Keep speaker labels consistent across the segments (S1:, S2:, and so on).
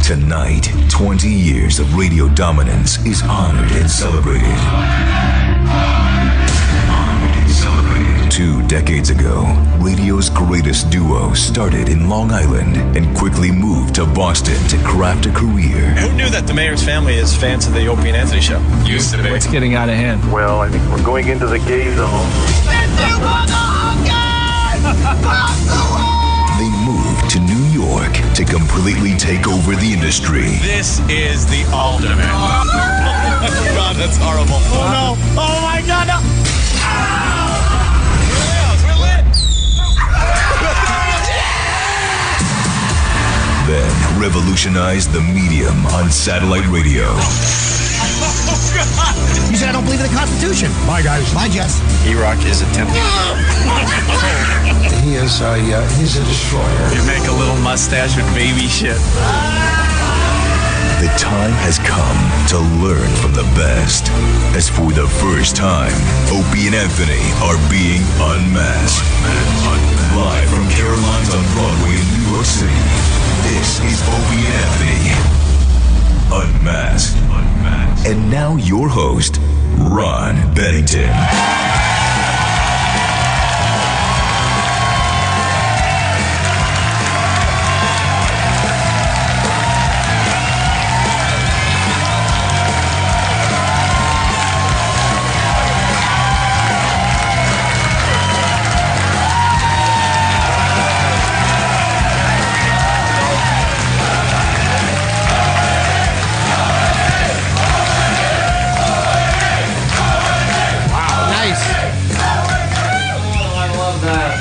S1: Tonight, 20 years of radio dominance is honored and celebrated. 2 decades ago, radio's greatest duo started in Long Island and quickly moved to Boston to craft a career.
S2: Who knew that the mayor's family is fans of the Opie and Anthony show?
S3: Used to be.
S4: It's getting out of hand.
S5: Well, I think we're going into the gay zone.
S1: They moved to New York to completely take over the industry.
S2: This is the ultimate. Oh my God, that's horrible. Oh no. Oh my God, no. We're lit.
S1: Then revolutionized the medium on satellite radio.
S6: You said I don't believe in the Constitution.
S7: Bye, guys.
S6: Bye, Jess.
S2: E-Rock is attempting.
S7: He's a destroyer.
S2: You make a little mustache with baby shit.
S1: The time has come to learn from the best. As for the first time, Opie and Anthony are being unmasked. Live from Carolines on Broadway in New York City, this is Opie and Anthony. Unmasked. And now your host, Ron Bennington.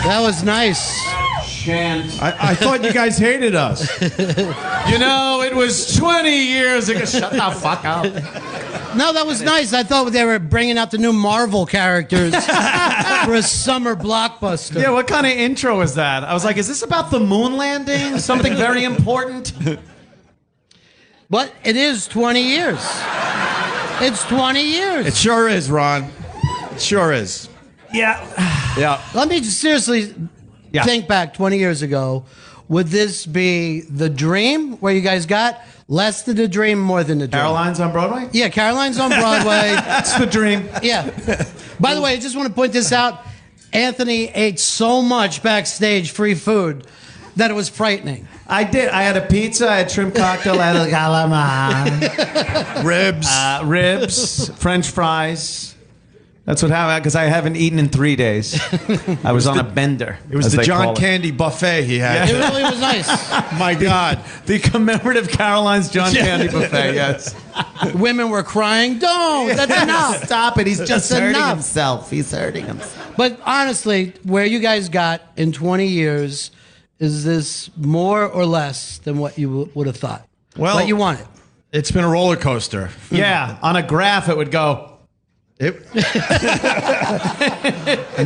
S6: That was nice.
S8: I thought you guys hated us.
S9: You know, it was 20 years ago. Shut the fuck up.
S6: No, that was nice. I thought they were bringing out the new Marvel characters for a summer blockbuster.
S9: Yeah, what kind of intro is that? I was like, is this about the moon landing? Something very important?
S6: But it is 20 years. It's 20 years.
S8: It sure is, Ron. It sure is.
S9: Yeah.
S8: Yeah.
S6: Let me just seriously think back 20 years ago. Would this be the dream where you guys got less than the dream, more than the dream?
S9: Carolines on Broadway?
S6: Yeah, Carolines on Broadway.
S9: That's the dream.
S6: Yeah. By the way, I just want to point this out. Anthony ate so much backstage free food that it was frightening.
S9: I did. I had a pizza, I had shrimp cocktail, I had a calamari. Ribs, French fries. That's what happened, because I haven't eaten in 3 days. I was on a bender.
S8: It was the John Candy buffet he had.
S6: It really was nice.
S8: My God.
S9: The commemorative Caroline's John Candy buffet, yes.
S6: Women were crying. Don't. That's enough.
S9: Stop it. He's just
S6: That's
S9: hurting
S6: enough.
S9: himself. He's hurting himself.
S6: But honestly, where you guys got in 20 years, is this more or less than what you would have thought?
S8: Well,
S6: what you wanted?
S8: It's been a roller coaster.
S9: Yeah. On a graph, it would go...
S8: And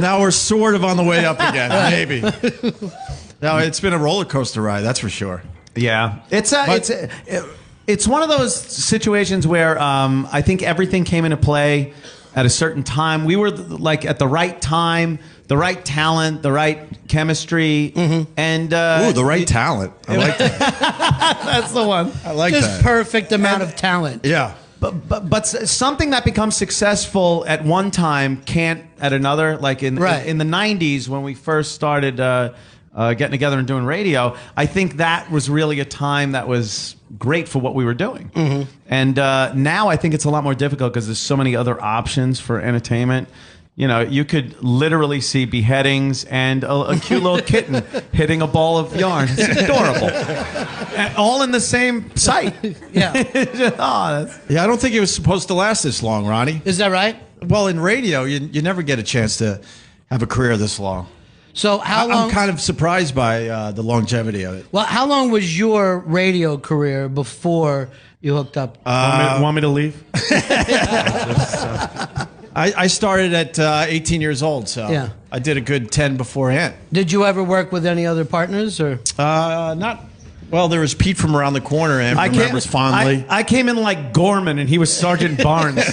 S8: now we're sort of on the way up again, maybe. No, it's been a roller coaster ride, that's for sure.
S9: Yeah, it's one of those situations where I think everything came into play at a certain time. We were like at the right time, the right talent, the right chemistry, and
S8: the right talent. I like that.
S9: That's the one.
S8: I like
S6: Just
S8: that.
S6: perfect amount of talent.
S8: Yeah.
S9: But something that becomes successful at one time can't at another. Like in the 90s when we first started getting together and doing radio, I think that was really a time that was great for what we were doing. And now I think it's a lot more difficult because there's so many other options for entertainment. You know, you could literally see beheadings and a cute little kitten hitting a ball of yarn. It's adorable. All in the same site.
S6: Yeah.
S8: Yeah, I don't think it was supposed to last this long, Ronnie.
S6: Is that right?
S8: Well, in radio, you never get a chance to have a career this long.
S6: So how long?
S8: I'm kind of surprised by the longevity of it.
S6: Well, how long was your radio career before you hooked up?
S9: Want me to leave?
S8: I started at 18 years old, so
S6: Yeah.
S8: I did a good 10 beforehand.
S6: Did you ever work with any other partners, or?
S8: Not. Well, there was Pete from around the corner, and remembers fondly.
S9: I came in like Gorman, and he was Sergeant Barnes.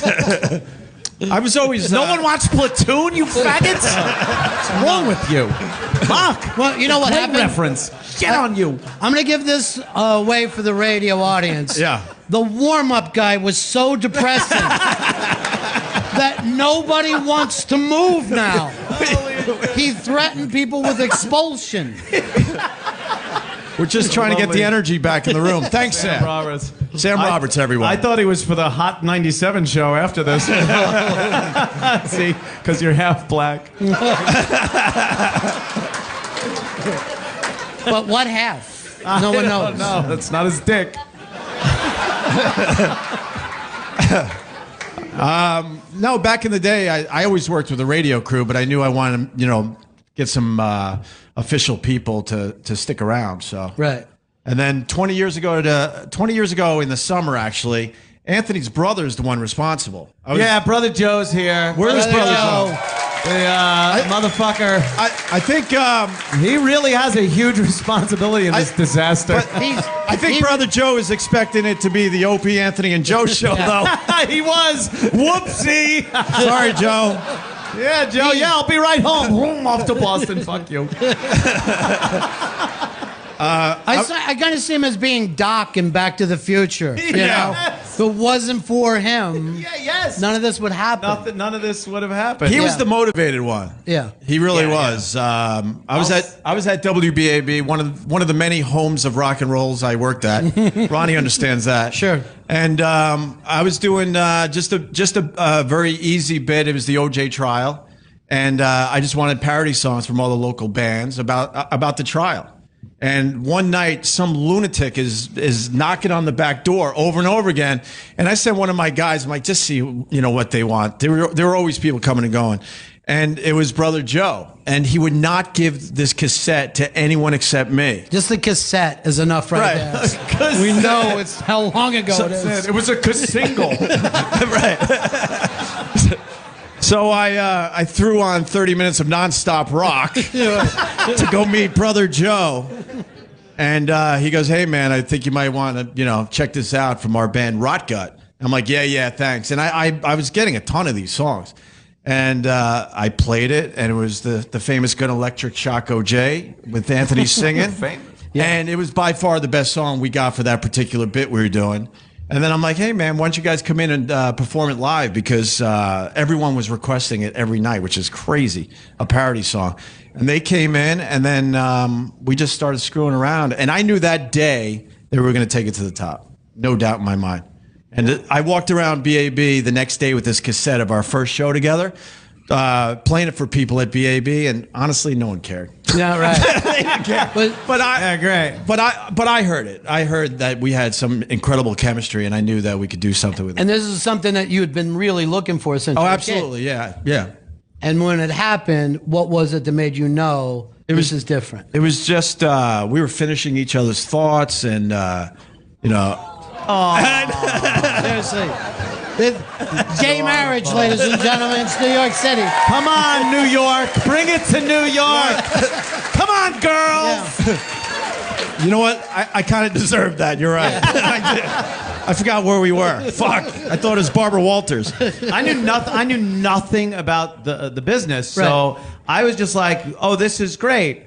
S8: I was always.
S9: No one watched Platoon, you faggots. What's wrong with you? Fuck.
S6: Well, you know what happened?
S9: Reference. Get on you.
S6: I'm going to give this away for the radio audience.
S8: Yeah.
S6: The warm-up guy was so depressing that nobody wants to move now. He threatened people with expulsion.
S8: We're just trying to get the energy back in the room. Thanks, Sam.
S9: Roberts.
S8: Sam Roberts, everyone.
S9: I thought he was for the Hot 97 show after this. See, because you're half black.
S6: But what half? No one knows.
S9: No, that's not his dick.
S8: No, back in the day, I always worked with a radio crew, but I knew I wanted to, get some official people to stick around. So
S6: Right.
S8: And then 20 years ago in the summer, actually, Anthony's brother is the one responsible.
S9: Yeah, Brother Joe's here.
S8: Where's Brother Joe?
S9: The motherfucker.
S8: I think
S9: He really has a huge responsibility in this disaster.
S8: I think Brother Joe is expecting it to be the Opie, Anthony, and Joe show, though.
S9: He was. Whoopsie.
S8: Sorry, Joe.
S9: Yeah, Joe. Yeah, I'll be right home. Boom, off to Boston. Fuck you.
S6: I kind of see him as being Doc in Back to the Future. You know? If it wasn't for him,
S9: Yes.
S6: none of this would happen.
S9: None of this would have happened.
S8: He was the motivated one.
S6: Yeah.
S8: He really was. I was at WBAB, one of the many homes of rock and rolls I worked at. Ronnie understands that.
S6: Sure.
S8: And I was doing just a very easy bit. It was the OJ trial, and I just wanted parody songs from all the local bands about the trial. And one night, some lunatic is knocking on the back door over and over again. And I sent one of my guys, I'm like, just see, what they want. There were always people coming and going. And it was Brother Joe. And he would not give this cassette to anyone except me.
S6: Just the cassette is enough right there. We know it's how long ago it is.
S9: It was a single.
S8: Right. So I threw on 30 minutes of nonstop rock to go meet Brother Joe. And he goes, hey, man, I think you might want to, check this out from our band Rot Gut. I'm like, yeah, thanks. And I was getting a ton of these songs. And I played it, and it was the famous Gun Electric Shock OJ with Anthony singing. And it was by far the best song we got for that particular bit we were doing. And then I'm like, hey, man, why don't you guys come in and perform it live? Because everyone was requesting it every night, which is crazy, a parody song. And they came in, and then we just started screwing around. And I knew that day they were going to take it to the top. No doubt in my mind. And I walked around BAB the next day with this cassette of our first show together, playing it for people at BAB, and honestly, no one cared.
S6: Yeah, right.
S8: But I heard it. I heard that we had some incredible chemistry, and I knew that we could do something with it.
S6: And this is something that you had been really looking for since you were a kid.
S8: Absolutely, yeah.
S6: And when it happened, what was it that made you know this is different?
S8: It was just we were finishing each other's thoughts, and
S6: Seriously. Gay marriage, ladies and gentlemen. It's New York City.
S9: Come on, New York. Bring it to New York. Come on, girls.
S6: Yeah.
S8: You know what? I kind of deserved that. You're right. I did. I forgot where we were. Fuck. I thought it was Barbara Walters.
S9: I knew nothing about the business, so I was just like, oh, this is great.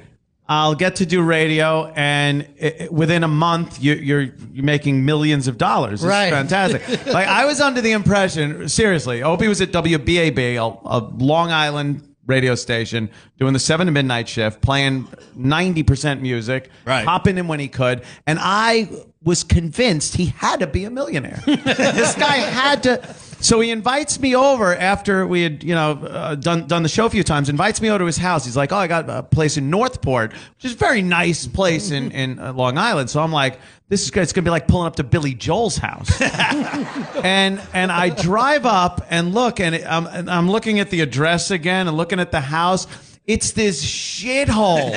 S9: I'll get to do radio, and within a month, you're making millions of dollars. It's fantastic. Like, I was under the impression, seriously, Opie was at WBAB, a Long Island radio station, doing the 7 to midnight shift, playing 90% music, popping in when he could, and I was convinced he had to be a millionaire. This guy had to. So he invites me over after we had, done the show a few times. Invites me over to his house. He's like, "Oh, I got a place in Northport, which is a very nice place in Long Island." So I'm like, "This is good. It's gonna be like pulling up to Billy Joel's house." and I drive up and look, and I'm looking at the address again and looking at the house. It's this shithole.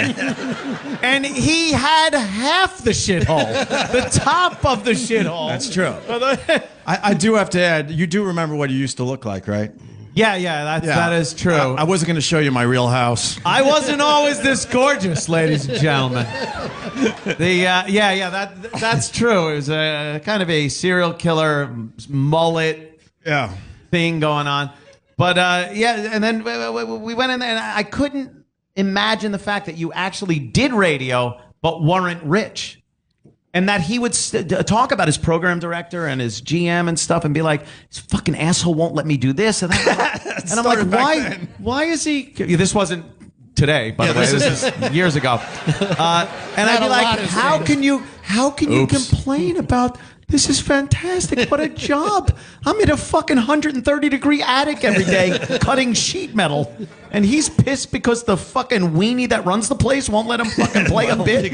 S9: And he had half the shithole. The top of the shithole.
S8: That's true. I do have to add, you do remember what he used to look like, right?
S9: Yeah, that is true.
S8: I wasn't going to show you my real house.
S9: I wasn't always this gorgeous, ladies and gentlemen. That's true. It was a kind of a serial killer mullet thing going on. But yeah, and then we went in there, and I couldn't imagine the fact that you actually did radio but weren't rich. And that he would talk about his program director and his GM and stuff and be like, this fucking asshole won't let me do this. And I'm like, why is he? This wasn't today, by the way. This is years ago. And I'd be like, how can you complain about this is fantastic. What a job. I'm in a fucking 130-degree attic every day cutting sheet metal. And he's pissed because the fucking weenie that runs the place won't let him fucking play a bit.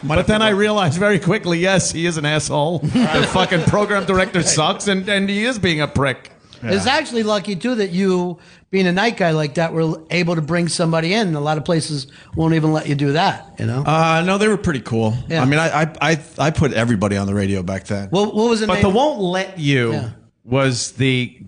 S9: But then I realized very quickly, yes, he is an asshole. The fucking program director sucks, and he is being a prick.
S6: Yeah. It's actually lucky, too, that you, being a night guy like that, were able to bring somebody in. A lot of places won't even let you do that, you know?
S8: No, they were pretty cool. Yeah. I mean, I put everybody on the radio back then.
S6: What was the name?
S9: But the won't let you was the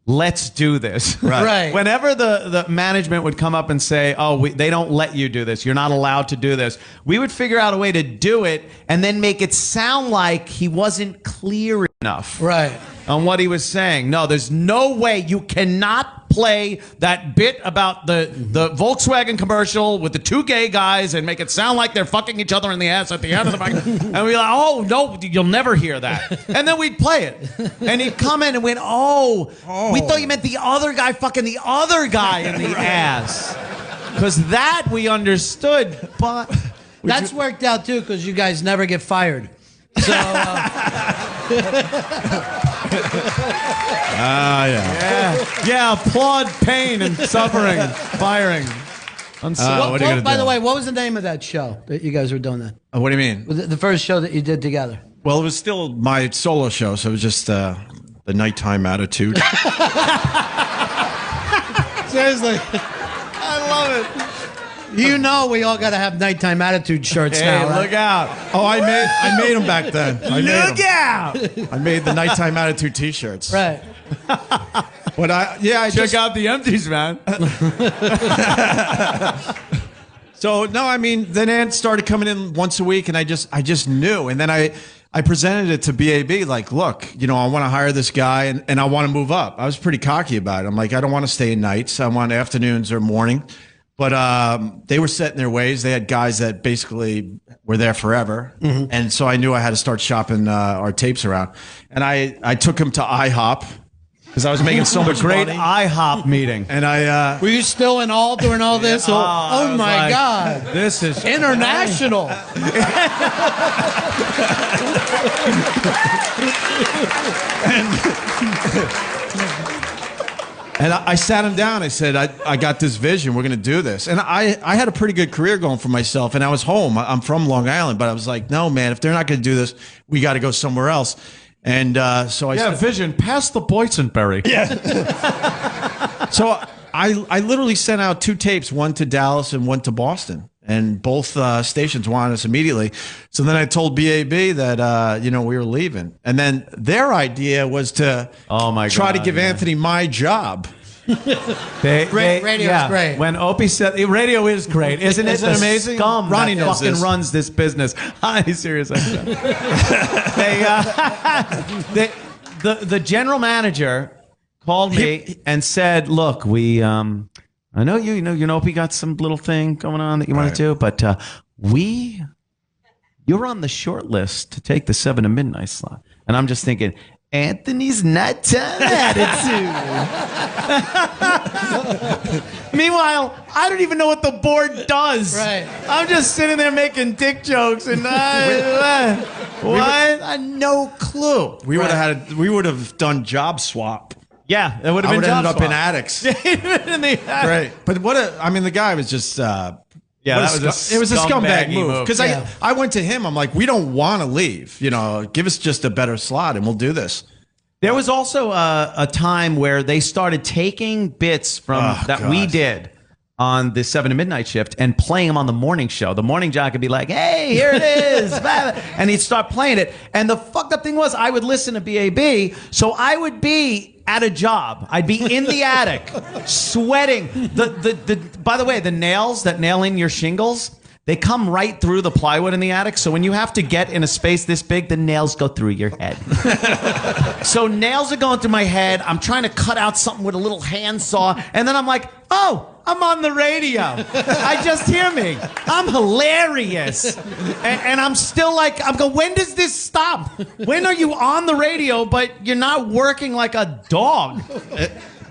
S9: let's do this.
S6: Right.
S9: Whenever the management would come up and say, they don't let you do this, you're not allowed to do this, we would figure out a way to do it and then make it sound like he wasn't clear enough.
S6: Right.
S9: On what he was saying. No, there's no way you cannot play that bit about the Volkswagen commercial with the two gay guys and make it sound like they're fucking each other in the ass at the end of the fucking. And we'd be like, oh, no, you'll never hear that. And then we'd play it. And he'd come in and went, we thought you meant the other guy fucking the other guy in the ass. Because that we understood, but.
S6: That's worked out, too, because you guys never get fired. So,
S9: yeah, applaud pain and suffering and firing.
S6: By the way, what was the name of that show that you guys were doing then?
S8: What do you mean?
S6: The first show that you did together.
S8: Well, it was still my solo show, so it was just the nighttime attitude.
S6: Seriously. I love it. You know we all got to have nighttime attitude shirts now, right?
S9: Look out.
S8: Oh, I made them back then.
S9: Look out.
S8: I made the nighttime attitude T-shirts.
S6: Right.
S8: But I
S9: check out the empties, man.
S8: So no, I mean, then Ant started coming in once a week, and I just knew, and then I presented it to BAB, like, look, I want to hire this guy, and I want to move up. I was pretty cocky about it. I'm like, I don't want to stay in nights. I want afternoons or morning. But they were set in their ways. They had guys that basically were there forever. Mm-hmm. And so I knew I had to start shopping our tapes around. And I took him to IHOP because I was making so much
S9: great
S8: money.
S9: IHOP meeting.
S8: And I...
S6: Were you still in all during all this? Oh my God.
S9: This is...
S6: International.
S8: And I sat him down. I said, I got this vision. We're going to do this. And I had a pretty good career going for myself. And I was home. I'm from Long Island. But I was like, no, man, if they're not going to do this, we got to go somewhere else. And so I said,
S9: vision, pass the boysenberry.
S8: Yeah. So I literally sent out 2 tapes, one to Dallas and one to Boston. And both stations wanted us immediately. So then I told BAB that, we were leaving. And then their idea was to try to give Anthony my job.
S6: Radio is great.
S9: When Opie said, radio is great. Isn't it amazing? Scum
S8: Ronnie
S9: that
S8: knows
S9: fucking
S8: this.
S9: runs this business. Hi, Sirius XM. The general manager called me and said, look, I know you know Opie got some little thing going on that you want to do, but you're on the short list to take the 7 to midnight slot. And I'm just thinking, Anthony's nighttime attitude. Meanwhile, I don't even know what the board does.
S6: Right.
S9: I'm just sitting there making dick jokes and what? I no clue.
S8: We would have done job swap.
S9: Yeah, it would have been
S8: ended
S9: job
S8: up in
S9: swap.
S8: attics.
S9: Great.
S8: But the guy was just it was a scumbag
S9: scumbaggy
S8: move. Because I went to him, I'm like, we don't want to leave. Give us just a better slot and we'll do this.
S9: There was also a time where they started taking bits from we did on the 7 to midnight shift and playing them on the morning show. The morning jock would be like, hey, here it is. And he'd start playing it. And the fucked up thing was I would listen to BAB, so I would be at a job. I'd be in the attic, sweating. By the way, the nails that nail in your shingles, they come right through the plywood in the attic. So when you have to get in a space this big, the nails go through your head. So nails are going through my head. I'm trying to cut out something with a little handsaw. And then I'm like, oh, I'm on the radio. I just hear me. I'm hilarious. And I'm still like, I'm going, when does this stop? When are you on the radio, but you're not working like a dog?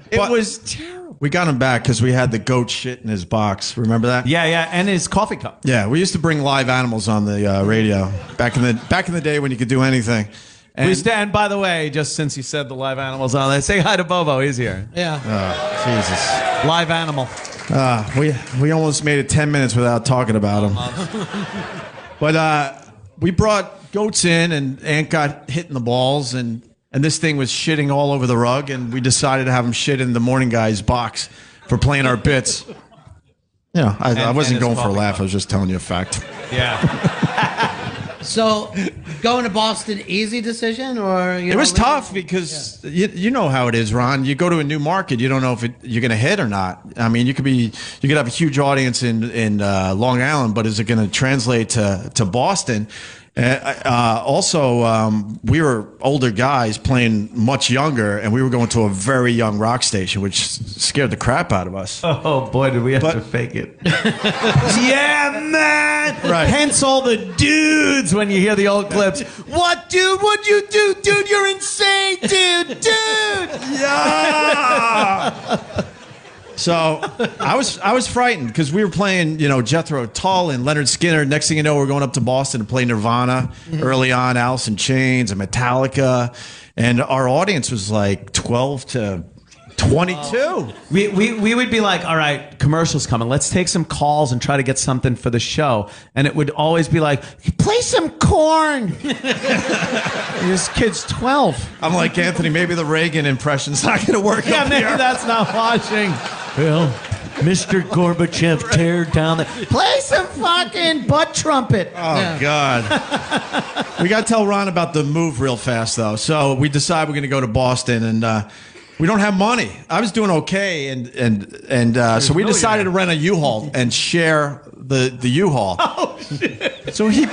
S9: It was terrible.
S8: We got him back because we had the goat shit in his box. Remember that?
S9: Yeah, and his coffee cup.
S8: Yeah, we used to bring live animals on the radio back in the day when you could do anything.
S9: And by the way, just since you said the live animals on there, say hi to Bobo. He's here.
S6: Yeah.
S8: Jesus.
S9: Live animal.
S8: We almost made it 10 minutes without talking about him. But we brought goats in, and Ant got hit in the balls, and this thing was shitting all over the rug, and we decided to have him shit in the morning guy's box for playing our bits. Yeah, I wasn't going for a laugh. I was just telling you a fact.
S9: Yeah.
S6: So, going to Boston, easy decision, or
S8: it was tough because you know how it is, Ron. You go to a new market, you don't know if you're going to hit or not. I mean, you could have a huge audience in Long Island, but is it going to translate to Boston? We were older guys playing much younger, and we were going to a very young rock station, which scared the crap out of us.
S9: Oh, boy, did we have to fake it. Yeah, man! Right. Hence all the dudes when you hear the old clips. What, dude? What'd you do? Dude, you're insane, dude! Dude!
S8: Yeah! So I was frightened because we were playing, Jethro Tull and Leonard Skinner. Next thing you know, we're going up to Boston to play Nirvana early on, Alice in Chains and Metallica, and our audience was like 12 to 22.
S9: We would be like, all right, commercials coming. Let's take some calls and try to get something for the show. And it would always be like, play some Korn. This kid's 12.
S8: I'm like, Anthony, maybe the Reagan impression's not going to work.
S9: Yeah, maybe that's not watching. Well, Mr. Gorbachev, tear down the... Play some fucking butt trumpet.
S8: Oh, God. We got to tell Ron about the move real fast, though. So we decided we're going to go to Boston, and we don't have money. I was doing okay, and so we decided to rent a U-Haul and share the U-Haul.
S9: Oh, shit.
S8: So he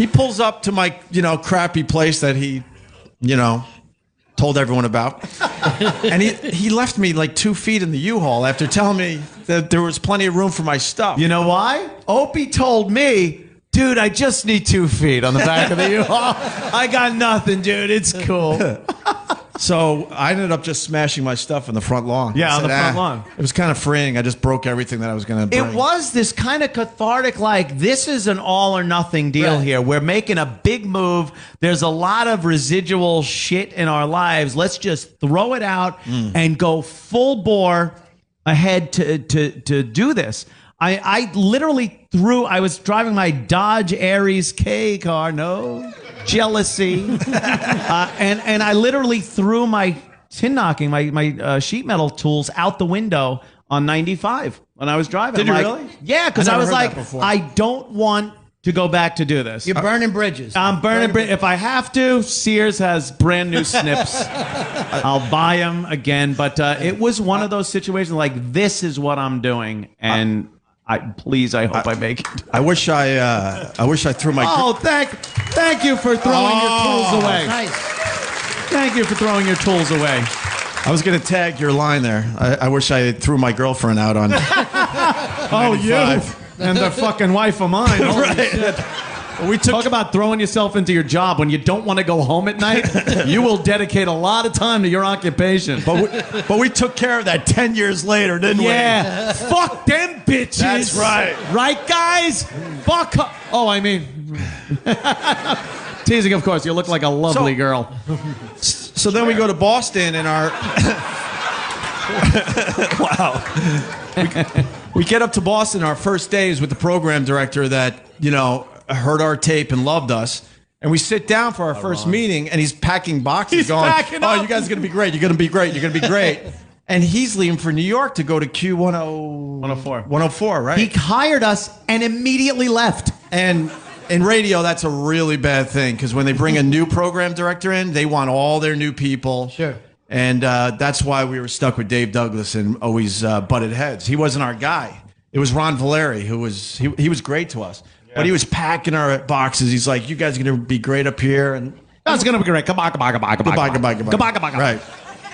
S8: pulls up to my, crappy place that he, told everyone about. And he left me like 2 feet in the U-Haul after telling me that there was plenty of room for my stuff.
S9: You know why? Opie told me, dude, I just need 2 feet on the back of the U-Haul. I got nothing, dude. It's cool.
S8: So I ended up just smashing my stuff in the front lawn.
S9: Yeah, on the front lawn.
S8: It was kind of freeing. I just broke everything that I was going to bring.
S9: It was this kind of cathartic, like, this is an all or nothing deal here. We're making a big move. There's a lot of residual shit in our lives. Let's just throw it out and go full bore ahead to do this. I literally I was driving my Dodge Aries K car, no jealousy, and I literally threw my tin knocking, my sheet metal tools out the window on 95 when I was driving.
S8: Did you really?
S9: Yeah, because I was like, I don't want to go back to do this.
S6: You're burning bridges.
S9: I'm burning bridges. If I have to, Sears has brand new snips. I'll buy them again. But it was one of those situations like, this is what I'm doing, and I hope I make it.
S8: I wish I threw my.
S9: Oh, thank you for throwing your tools away.
S6: Nice.
S9: Thank you for throwing your tools away.
S8: I was going to tag your line there. I wish I threw my girlfriend out on.
S9: Oh, you and the fucking wife of mine. Holy shit. We talk about throwing yourself into your job when you don't want to go home at night. You will dedicate a lot of time to your occupation.
S8: But we took care of that 10 years later, didn't we?
S9: Yeah. Fuck them bitches.
S8: That's right.
S9: Right, guys? Fuck. Oh, I mean. Teasing, of course. You look like a lovely girl.
S8: So then we go to Boston and our. Wow. We get up to Boston our first days with the program director that, heard our tape and loved us. And we sit down for our first meeting, and he's packing boxes.
S9: He's
S8: going,
S9: packing
S8: oh,
S9: up.
S8: you guys are going to be great. You're going to be great. You're going to be great. And he's leaving for New York to go to Q104. 104, right?
S9: He hired us and immediately left.
S8: And in radio, that's a really bad thing, because when they bring a new program director in, they want all their new people.
S6: Sure.
S8: And that's why we were stuck with Dave Douglas and always butted heads. He wasn't our guy. It was Ron Valeri who was he was great to us, but he was packing our boxes. He's like, "You guys are gonna be great up here," and
S9: That's gonna be great. Goodbye.
S8: right.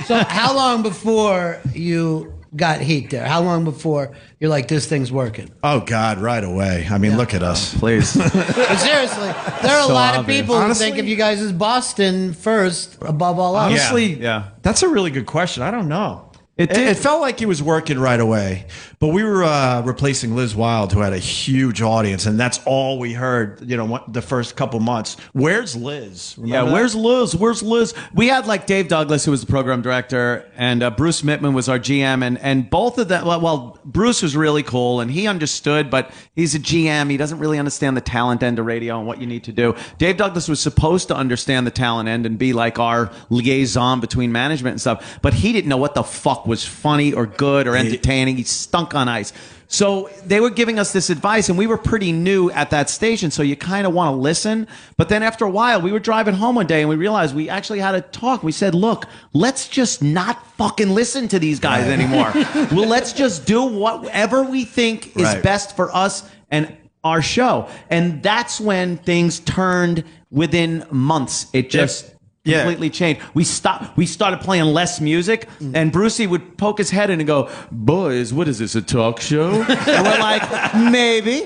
S6: So how long before you got heat there? How long before you're like, this thing's working?
S8: Oh God, right away. I mean, look at us.
S9: Please.
S6: But seriously, there are a
S9: So
S6: lot of
S9: obvious.
S6: people who
S8: Honestly-
S6: think of you guys as Boston first, above all else.
S8: Honestly,
S9: Yeah.
S8: that's a really good question. I don't know.
S9: It did.
S8: It felt like he was working right away, but we were replacing Liz Wilde, who had a huge audience, and that's all we heard. The first couple months. Where's Liz? Remember that?
S9: Where's Liz? Where's Liz? We had like Dave Douglas, who was the program director, and Bruce Mittman was our GM, and both of them. Well, Bruce was really cool, and he understood, but he's a GM. He doesn't really understand the talent end of radio and what you need to do. Dave Douglas was supposed to understand the talent end and be like our liaison between management and stuff, but he didn't know what the fuck was funny or good or entertaining. He stunk on ice. So they were giving us this advice, and we were pretty new at that station, so you kind of want to listen. But then after a while, we were driving home one day, and we realized we actually had to talk. We said, look, let's just not fucking listen to these guys anymore. Well, let's just do whatever we think is best for us and our show. And that's when things turned within months. It just... completely changed. We started playing less music, and Brucey would poke his head in and go, "Boys, what is this, a talk show?" And we're like, "Maybe,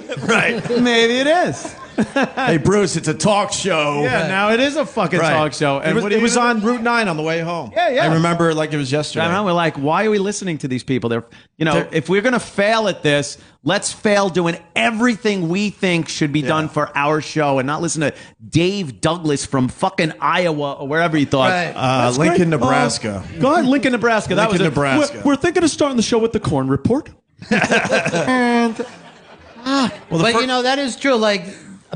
S9: maybe it is."
S8: Hey, Bruce, it's a talk show.
S9: Yeah, now it is a fucking talk show.
S8: And it was on Route 9 on the way home.
S9: Yeah.
S8: I remember like it was yesterday.
S9: We're like, why are we listening to these people? If we're gonna fail at this, let's fail doing everything we think should be done for our show, and not listen to Dave Douglas from fucking Iowa or wherever you thought.
S6: Right.
S8: Lincoln, Nebraska.
S9: Go ahead, Lincoln, Nebraska. That was
S8: Lincoln,
S9: it.
S8: Nebraska.
S9: We're thinking of starting the show with the Corn Report.
S6: But that is true. Like,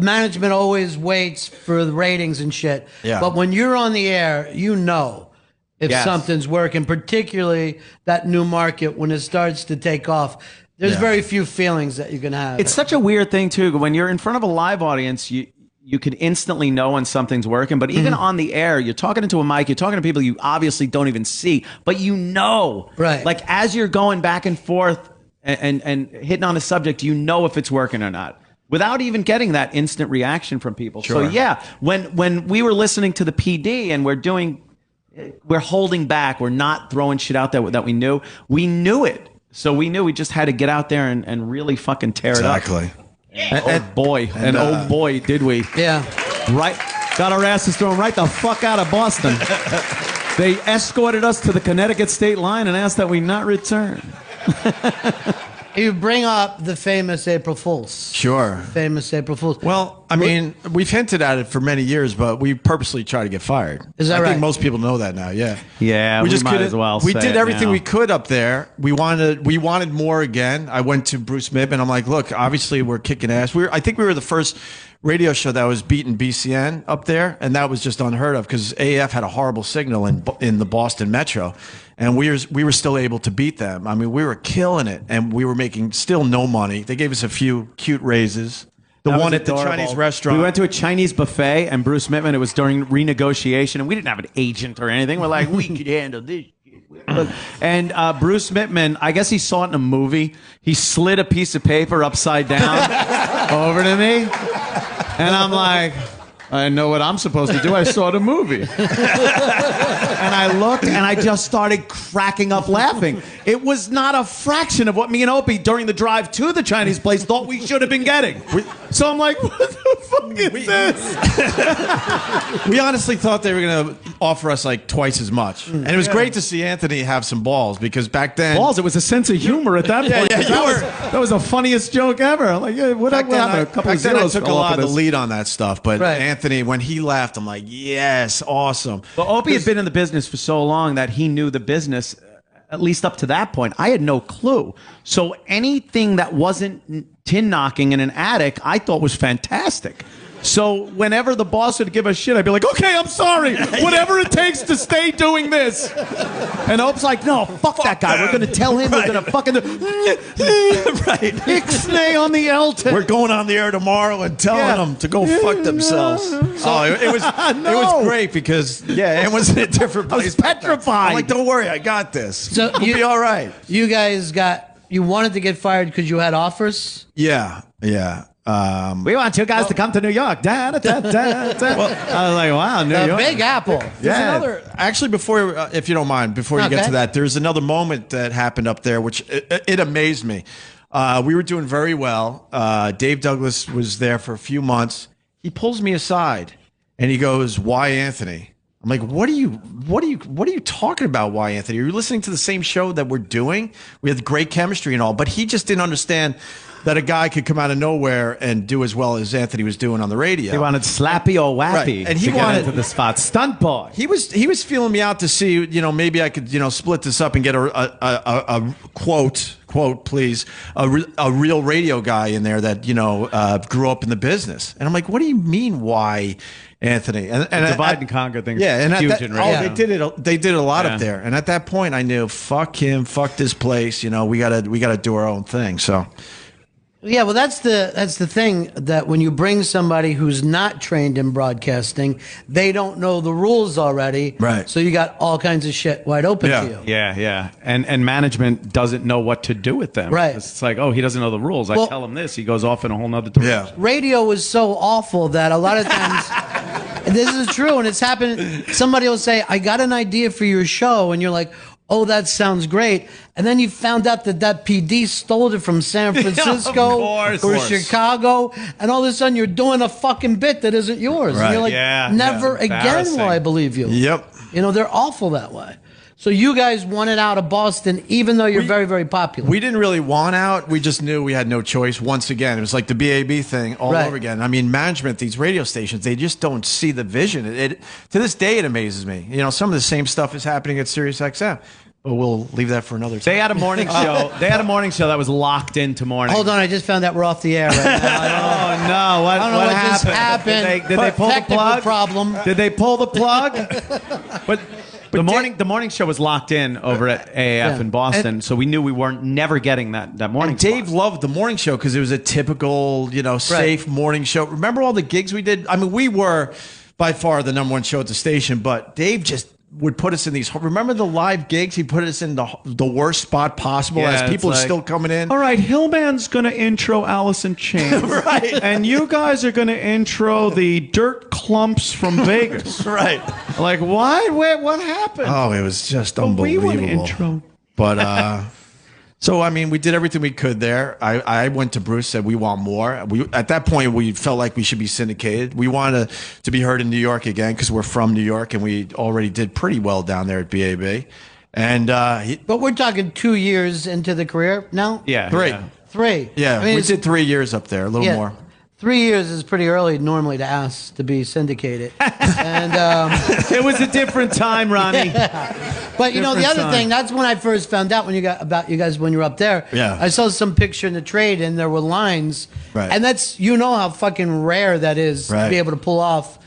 S6: management always waits for the ratings and shit.
S8: Yeah.
S6: But when you're on the air, if
S9: Yes.
S6: something's working, particularly that new market, when it starts to take off, there's very few feelings that you can have.
S9: It's such a weird thing too. When you're in front of a live audience, you can instantly know when something's working. But even on the air, you're talking into a mic, you're talking to people you obviously don't even see, but you know,
S6: Right.
S9: Like as you're going back and forth and hitting on a subject, you know if it's working or not, without even getting that instant reaction from people.
S8: Sure.
S9: So yeah, when we were listening to the PD and we're holding back, we're not throwing shit out there that we knew it. So we knew we just had to get out there and really fucking tear it up.
S8: Exactly.
S9: Oh boy, did we.
S6: Yeah.
S9: Right. Got our asses thrown right the fuck out of Boston. They escorted us to the Connecticut state line and asked that we not return.
S6: You bring up the famous April Fools.
S8: Sure.
S6: Famous April Fools.
S8: Well, I mean, we've hinted at it for many years, but we purposely try to get fired.
S6: Is that
S8: I
S6: right?
S8: think most people know that now. Yeah.
S9: Yeah, we might
S8: couldn't-
S9: as well
S8: We
S9: say
S8: did
S9: it
S8: everything
S9: now.
S8: we could up there. We wanted more again. I went to Bruce Mibb and I'm like, look, obviously we're kicking ass. I think we were the first radio show that was beating BCN up there, and that was just unheard of because AF had a horrible signal in the Boston Metro, and we were still able to beat them. I mean, we were killing it, and we were making still no money. They gave us a few cute raises. The
S9: That
S8: one
S9: was
S8: at the
S9: adorable.
S8: Chinese restaurant.
S9: We went to a Chinese buffet, and Bruce Mittman, it was during renegotiation, and we didn't have an agent or anything. We're like, we could handle this. And Bruce Mittman, I guess he saw it in a movie. He slid a piece of paper upside down over to me. And I'm like, I know what I'm supposed to do. I saw the movie. And I looked and I just started cracking up laughing. It was not a fraction of what me and Opie during the drive to the Chinese place thought we should have been getting. So I'm like, what the fuck is this?
S8: We honestly thought they were going to offer us like twice as much. And it was great to see Anthony have some balls because back then...
S9: Balls, it was a sense of humor at that point. That was the funniest joke ever. I'm like, yeah, what happened? A couple of
S8: back then I
S9: zeros
S8: took a
S9: fell off
S8: lot of the
S9: this.
S8: lead on that stuff. But
S6: Right.
S8: Anthony, when he laughed, I'm like, yes, awesome.
S9: Well, Opie had been in the business for so long that he knew the business, at least up to that point. I had no clue. So anything that wasn't tin knocking in an attic, I thought was fantastic. So whenever the boss would give us shit, I'd be like, okay, I'm sorry. Whatever it takes to stay doing this. And Opie's like, no, fuck that guy. We're going to tell him we're going to fucking do...
S8: Right.
S9: Ixnay on the Elton.
S8: We're going on the air tomorrow and telling them to go fuck themselves. Oh, it was great because it was in a different place.
S9: petrified.
S8: I'm like, don't worry, I got this.
S6: So
S8: We'll be all right.
S6: You guys got you wanted to get fired because you had offers?
S8: Yeah.
S9: We want you guys to come to New York. Da, da, da, da, da. Well, I was like, wow, New
S6: The
S9: York.
S6: Big Apple.
S8: Actually, before, if you don't mind, before you get to that, there's another moment that happened up there, which it amazed me. We were doing very well. Dave Douglas was there for a few months. He pulls me aside and he goes, "Why Anthony?" I'm like, what are you talking about? Why Anthony? Are you listening to the same show that we're doing? We had great chemistry and all, but he just didn't understand that a guy could come out of nowhere and do as well as Anthony was doing on the radio.
S9: He wanted slappy or wappy,
S8: Right. And he
S9: to
S8: wanted
S9: get into the spot. Stunt boy.
S8: He was feeling me out to see, maybe I could, split this up and get a quote, please, a real radio guy in there that, grew up in the business. And I'm like, what do you mean, why Anthony? And
S9: divide and conquer thing.
S8: Yeah, and
S9: huge in radio.
S8: they did it a lot up there. And at that point I knew, fuck him, fuck this place, we gotta do our own thing. So
S6: Yeah, well, that's the thing, that when you bring somebody who's not trained in broadcasting, they don't know the rules already.
S8: Right.
S6: So you got all kinds of shit wide open to you.
S9: Yeah. And management doesn't know what to do with them.
S6: Right.
S9: It's like, oh, he doesn't know the rules. I
S6: Well-
S9: tell him this, he goes off in a whole nother direction.
S8: yeah.
S6: Radio was so awful that a lot of times, and this is true, and it's happened. Somebody will say, "I got an idea for your show," and you're like, "Oh, that sounds great." And then you found out that PD stole it from San Francisco
S9: course.
S6: or Chicago, and all of a sudden you're doing a fucking bit that isn't yours. And
S8: Right.
S6: you're like,
S9: Yeah,
S6: never
S9: yeah.
S6: again
S9: Embarrassing.
S6: will I believe you.
S8: Yep.
S6: They're awful that way. So you guys wanted out of Boston, even though you're very, very popular.
S8: We didn't really want out. We just knew we had no choice. Once again, it was like the BAB thing all
S6: Right.
S8: over again. I mean, management, these radio stations, they just don't see the vision. It to this day, it amazes me. Some of the same stuff is happening at Sirius XM. But we'll leave that for another time.
S9: They had a morning show. They had a morning show that was locked into morning.
S6: Hold on, I just found out we're off the air right now.
S9: Oh no!
S6: I don't know what just happened.
S9: Did they pull the
S6: Technical
S9: plug?
S6: problem.
S9: Did they pull the plug? But the morning show was locked in over at AAF in Boston, so we knew we weren't never getting that morning.
S8: And Dave
S9: slot.
S8: loved the morning show because it was a typical, safe morning show. Remember all the gigs we did? I mean, we were by far the number one show at the station, but Dave just would put us in these. Remember the live gigs? He put us in the worst spot possible
S9: Yeah,
S8: as people are
S9: it's like,
S8: still coming in.
S9: All right, Hillman's going to intro Allison Chain.
S8: Right.
S9: And you guys are going to intro the Dirt Clumps from Vegas.
S8: Right.
S9: Like, what? What happened?
S8: Oh, it was just
S9: Well, we
S8: unbelievable.
S9: want to intro.
S8: But so I mean, we did everything we could there. I went to Bruce, said we want more. At that point we felt like we should be syndicated. We wanted to be heard in New York again because we're from New York and we already did pretty well down there at BAB. And
S6: But we're talking 2 years into the career now?
S9: Yeah.
S8: Three.
S9: Yeah.
S6: 3.
S8: Yeah,
S6: I mean,
S8: we
S6: it's-
S8: did 3 years up there, a little more.
S6: 3 years is pretty early normally to ask to be syndicated. And
S9: It was a different time, Ronnie.
S6: but the
S9: Different
S6: other
S9: time.
S6: thing, that's when I first found out about you guys when you were up there.
S8: Yeah.
S6: I saw some picture in the trade and there were lines.
S8: Right.
S6: And that's how fucking rare that is to
S8: Right.
S6: be able to pull off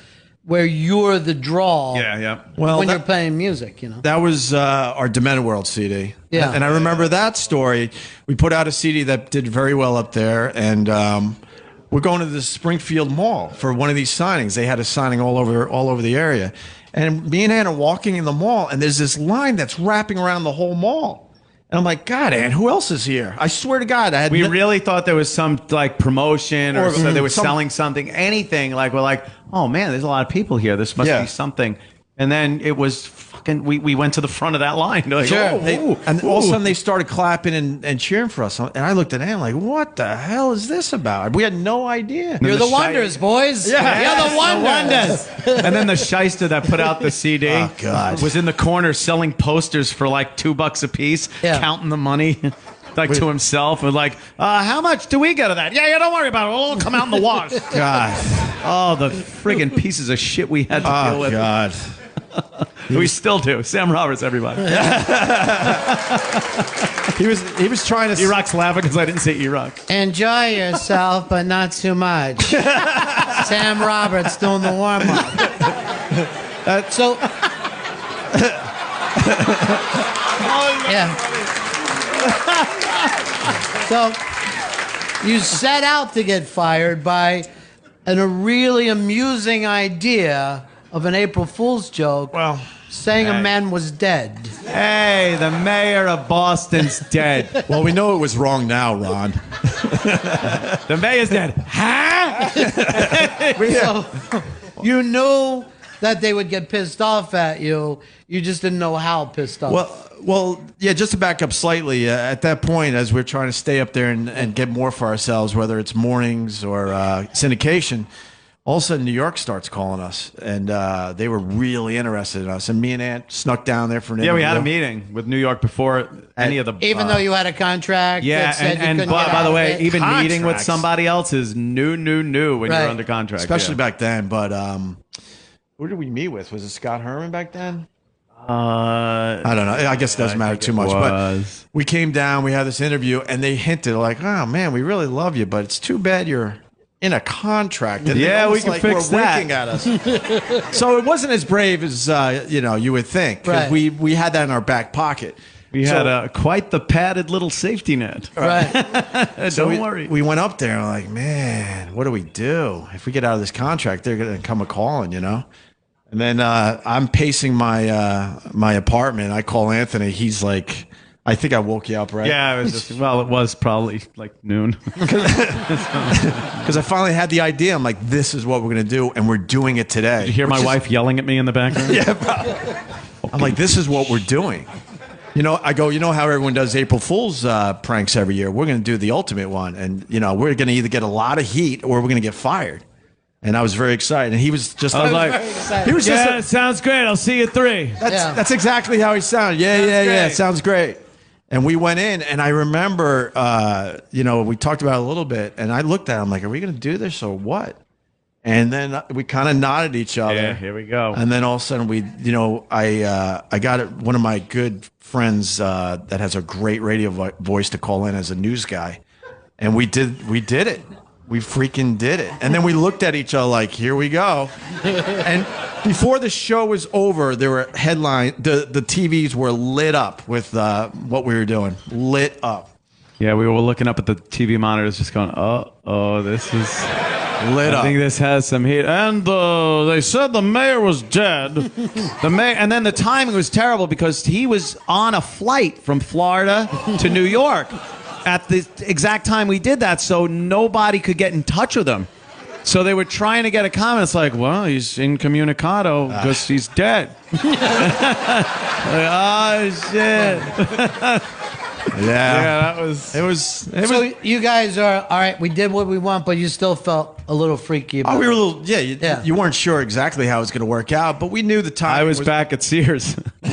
S6: where you're the draw.
S9: Yeah.
S8: Well,
S6: when
S8: that-
S6: you're playing music,
S8: That was our Demented World CD.
S6: Yeah.
S8: And I remember that story. We put out a CD that did very well up there, and we're going to the Springfield Mall for one of these signings. They had a signing all over the area. And me and Ann are walking in the mall, and there's this line that's wrapping around the whole mall. And I'm like, God, Ann, who else is here? I swear to God, I had
S9: We really thought there was some promotion or so they were
S8: some-
S9: selling something, anything. Like, we're like, oh man, there's a lot of people here. This must
S8: Yeah.
S9: be something. And then it was fucking. We went to the front of that line. Like,
S6: Sure.
S8: And all of a sudden they started clapping and cheering for us. And I looked at Ann like, what the hell is this about? We had no idea.
S6: You're the wonders, boys. You're the wonders.
S9: And then the shyster that put out the CD was in the corner selling posters for like $2 a piece, counting the money. Like to himself, and like, how much do we get of that? Yeah, don't worry about it. It'll all come out in the wash.
S8: God.
S9: Oh, the friggin' pieces of shit we had to deal with.
S8: God.
S9: We still do. Sam Roberts, everybody.
S8: He was trying to.
S9: E-Rock's laughing because I didn't say E-Rock.
S6: Enjoy yourself, but not too much. Sam Roberts doing the warm up. So, yeah. So, you set out to get fired by a really amusing idea of an April Fool's joke.
S8: Well,
S6: saying a man was dead.
S9: Hey, the mayor of Boston's dead.
S8: Well, we know it was wrong now, Ron.
S9: The mayor's dead. Huh?
S6: So, you knew that they would get pissed off at you. You just didn't know how pissed off.
S8: Well, yeah. Just to back up slightly, at that point, as we're trying to stay up there and get more for ourselves, whether it's mornings or syndication, all of a sudden New York starts calling us, and they were really interested in us. And me and Ant snuck down there for an interview.
S9: We had a meeting with New York before any of the.
S6: Even though you had a contract.
S9: Yeah,
S6: that said
S9: and
S6: you couldn't get
S9: by
S6: out
S9: the
S6: of
S9: way,
S6: it.
S9: even meeting with
S8: Contracts.
S9: somebody else is new when you're
S6: Right.
S9: under contract,
S8: especially
S9: yeah.
S8: back then. But who did we meet with? Was it Scott Herman back then?
S9: I
S8: I don't know. I guess it doesn't matter too much. But we came down, we had this interview, and they hinted like, "Oh man, we really love you, but it's too bad you're in a contract." And
S9: Yeah, we
S8: almost
S9: can fix
S8: were
S9: that.
S8: winking at us. So it wasn't as brave as you would think. 'Cause
S6: Right.
S8: we had that in our back pocket.
S9: We
S8: So-
S9: had quite the padded little safety net.
S6: Right.
S9: Don't worry.
S8: We went up there and like, man, what do we do? If we get out of this contract, they're going to come a calling, And then I'm pacing my apartment. I call Anthony. He's like, I think I woke you up, right?
S9: Yeah, it was probably like noon.
S8: Because I finally had the idea. I'm like, this is what we're going to do, and we're doing it today.
S9: Did you hear my wife yelling at me in the background?
S8: I'm like, this is what we're doing. I go, how everyone does April Fool's pranks every year? We're going to do the ultimate one. And, we're going to either get a lot of heat or we're going to get fired. And I was very excited. And he was just
S9: I was
S6: very
S9: like,
S6: excited.
S8: he was just
S9: yeah, it sounds great. I'll see you at 3.
S8: That's exactly how he sounded. Yeah,
S9: great.
S8: it sounds great. And we went in, and I remember, we talked about it a little bit, and I looked at him like, are we going to do this or what? And then we kind of nodded at each other.
S9: Yeah, here we go.
S8: And then all of a sudden, I got one of my good friends that has a great radio voice to call in as a news guy, and we did it. We freaking did it. And then we looked at each other like, here we go. And before the show was over, there were headlines. The TVs were lit up with what we were doing. Lit up.
S9: Yeah, we were looking up at the TV monitors just going, oh, this is...
S8: Lit
S9: I
S8: up.
S9: think this has some heat. And they said the mayor was dead. And then the timing was terrible because he was on a flight from Florida to New York at the exact time we did that, so nobody could get in touch with him. So they were trying to get a comment. It's like, well, he's incommunicado because he's dead. Oh, shit. Yeah, that was...
S8: It was.
S6: So you guys are, all right, we did what we want, but you still felt a little freaky about
S8: we were a
S6: it.
S8: little. Yeah, you weren't sure exactly how it was going to work out, but we knew the time.
S9: I was back at Sears.
S8: We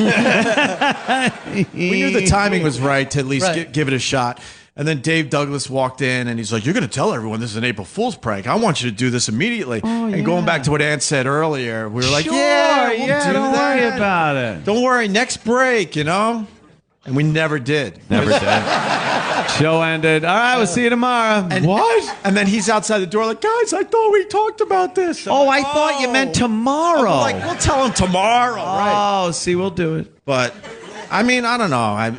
S8: knew the timing was right to at least
S6: Right.
S8: give it a shot. And then Dave Douglas walked in, and he's like, "You're going to tell everyone this is an April Fool's prank. I want you to do this immediately." And going back to what Ann said earlier, we were like, "Yeah, we'll do
S9: don't
S8: that.
S9: worry about it.
S8: Don't worry, next break, And we never did.
S9: Never did. Show ended. All right, we'll see you tomorrow.
S8: What? And then he's outside the door like, guys, I thought we talked about this. I'm
S9: Oh,
S8: like,
S9: I thought you meant tomorrow.
S8: I'm like, we'll tell him tomorrow. Right.
S9: Oh, see, we'll do it.
S8: But, I mean, I don't know.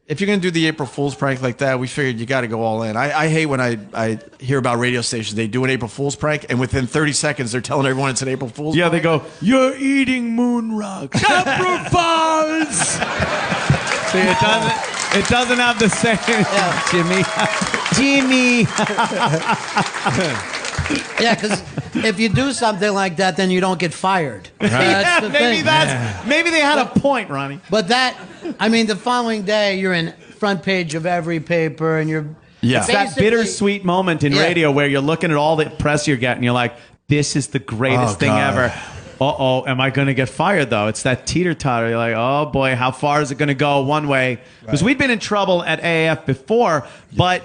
S8: If you're going to do the April Fool's prank like that, we figured you got to go all in. I hate when I hear about radio stations. They do an April Fool's prank, and within 30 seconds, they're telling everyone it's an April Fool's
S9: Yeah,
S8: prank.
S9: they go, you're eating moon rocks. April Fools! See, it doesn't have the same. Jimmy.
S6: Yeah, because if you do something like that, then you don't get fired. That's the
S9: maybe
S6: thing.
S9: maybe they had a point, Ronnie.
S6: But the following day, you're in front page of every paper, and you're
S8: Yeah.
S9: It's that
S6: basically-
S9: bittersweet moment in
S6: Yeah.
S9: radio where you're looking at all the press you're getting. You're like, this is the greatest
S8: Oh,
S9: thing
S8: God.
S9: ever. Uh-oh, am I going to get fired, though? It's that teeter-totter. You're like, oh, boy, how far is it going to go one way? Because we'd been in trouble at AAF before, but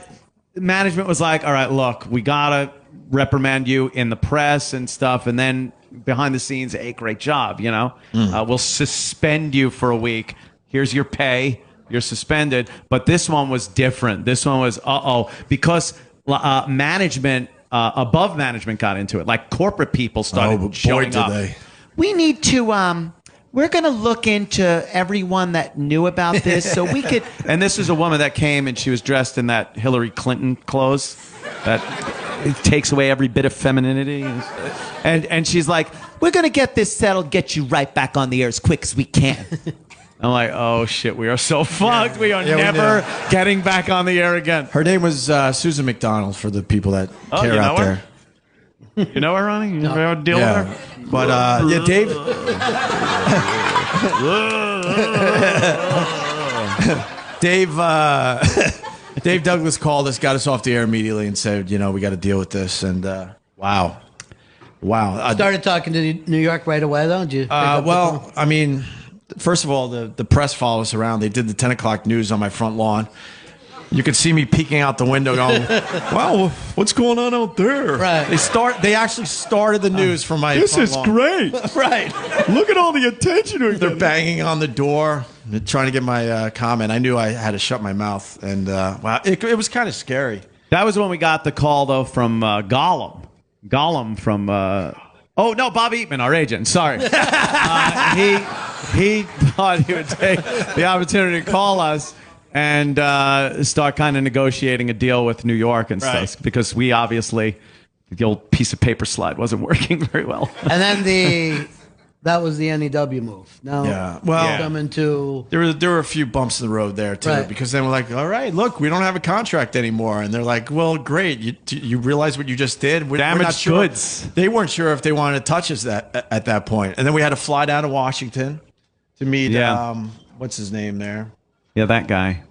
S9: management was like, all right, look, we got to reprimand you in the press and stuff, and then behind the scenes, hey, great job, we'll suspend you for a week. Here's your pay. You're suspended. But this one was different. This one was, because management... above management got into it. Like corporate people started showing up.
S8: They.
S9: We need to. We're going to look into everyone that knew about this, so we could. And this is a woman that came and she was dressed in that Hillary Clinton clothes. That it takes away every bit of femininity. And she's like, we're going to get this settled, get you right back on the air as quick as we can. I'm like, oh, shit, we are so fucked. We are never getting back on the air again.
S8: Her name was Susan McDonald for the people that care out there.
S9: You know her, Ronnie? You ever deal with her?
S8: But, Dave... Dave Douglas called us, got us off the air immediately and said, we got to deal with this. And, wow.
S6: Started talking to New York right away, though? Did you
S8: I mean... First of all, the press followed us around. They did the 10 o'clock news on my front lawn. You could see me peeking out the window going, wow, what's going on out there?
S6: Right.
S8: They actually started the news from my front lawn.
S2: Great.
S8: Right.
S2: Look at all the attention.
S8: They're banging on the door, trying to get my comment. I knew I had to shut my mouth. And, wow, it was kind of scary.
S9: That was when we got the call, though, from Gollum. Gollum from... Oh, no, Bob Eatman, our agent. Sorry. He thought he would take the opportunity to call us and start kind of negotiating a deal with New York and stuff. Because we obviously, the old piece of paper slide wasn't working very well.
S6: And then that was the NEW move. Now, coming to...
S8: There were a few bumps in the road there, too,
S6: Right.
S8: because then we're like, all right, look, we don't have a contract anymore. And they're like, well, great. You realize what you just did? We're not
S9: Damaged
S8: sure.
S9: goods.
S8: They weren't sure if they wanted to touch us at that point. And then we had to fly down to Washington to meet, what's his name there?
S9: Yeah, that guy.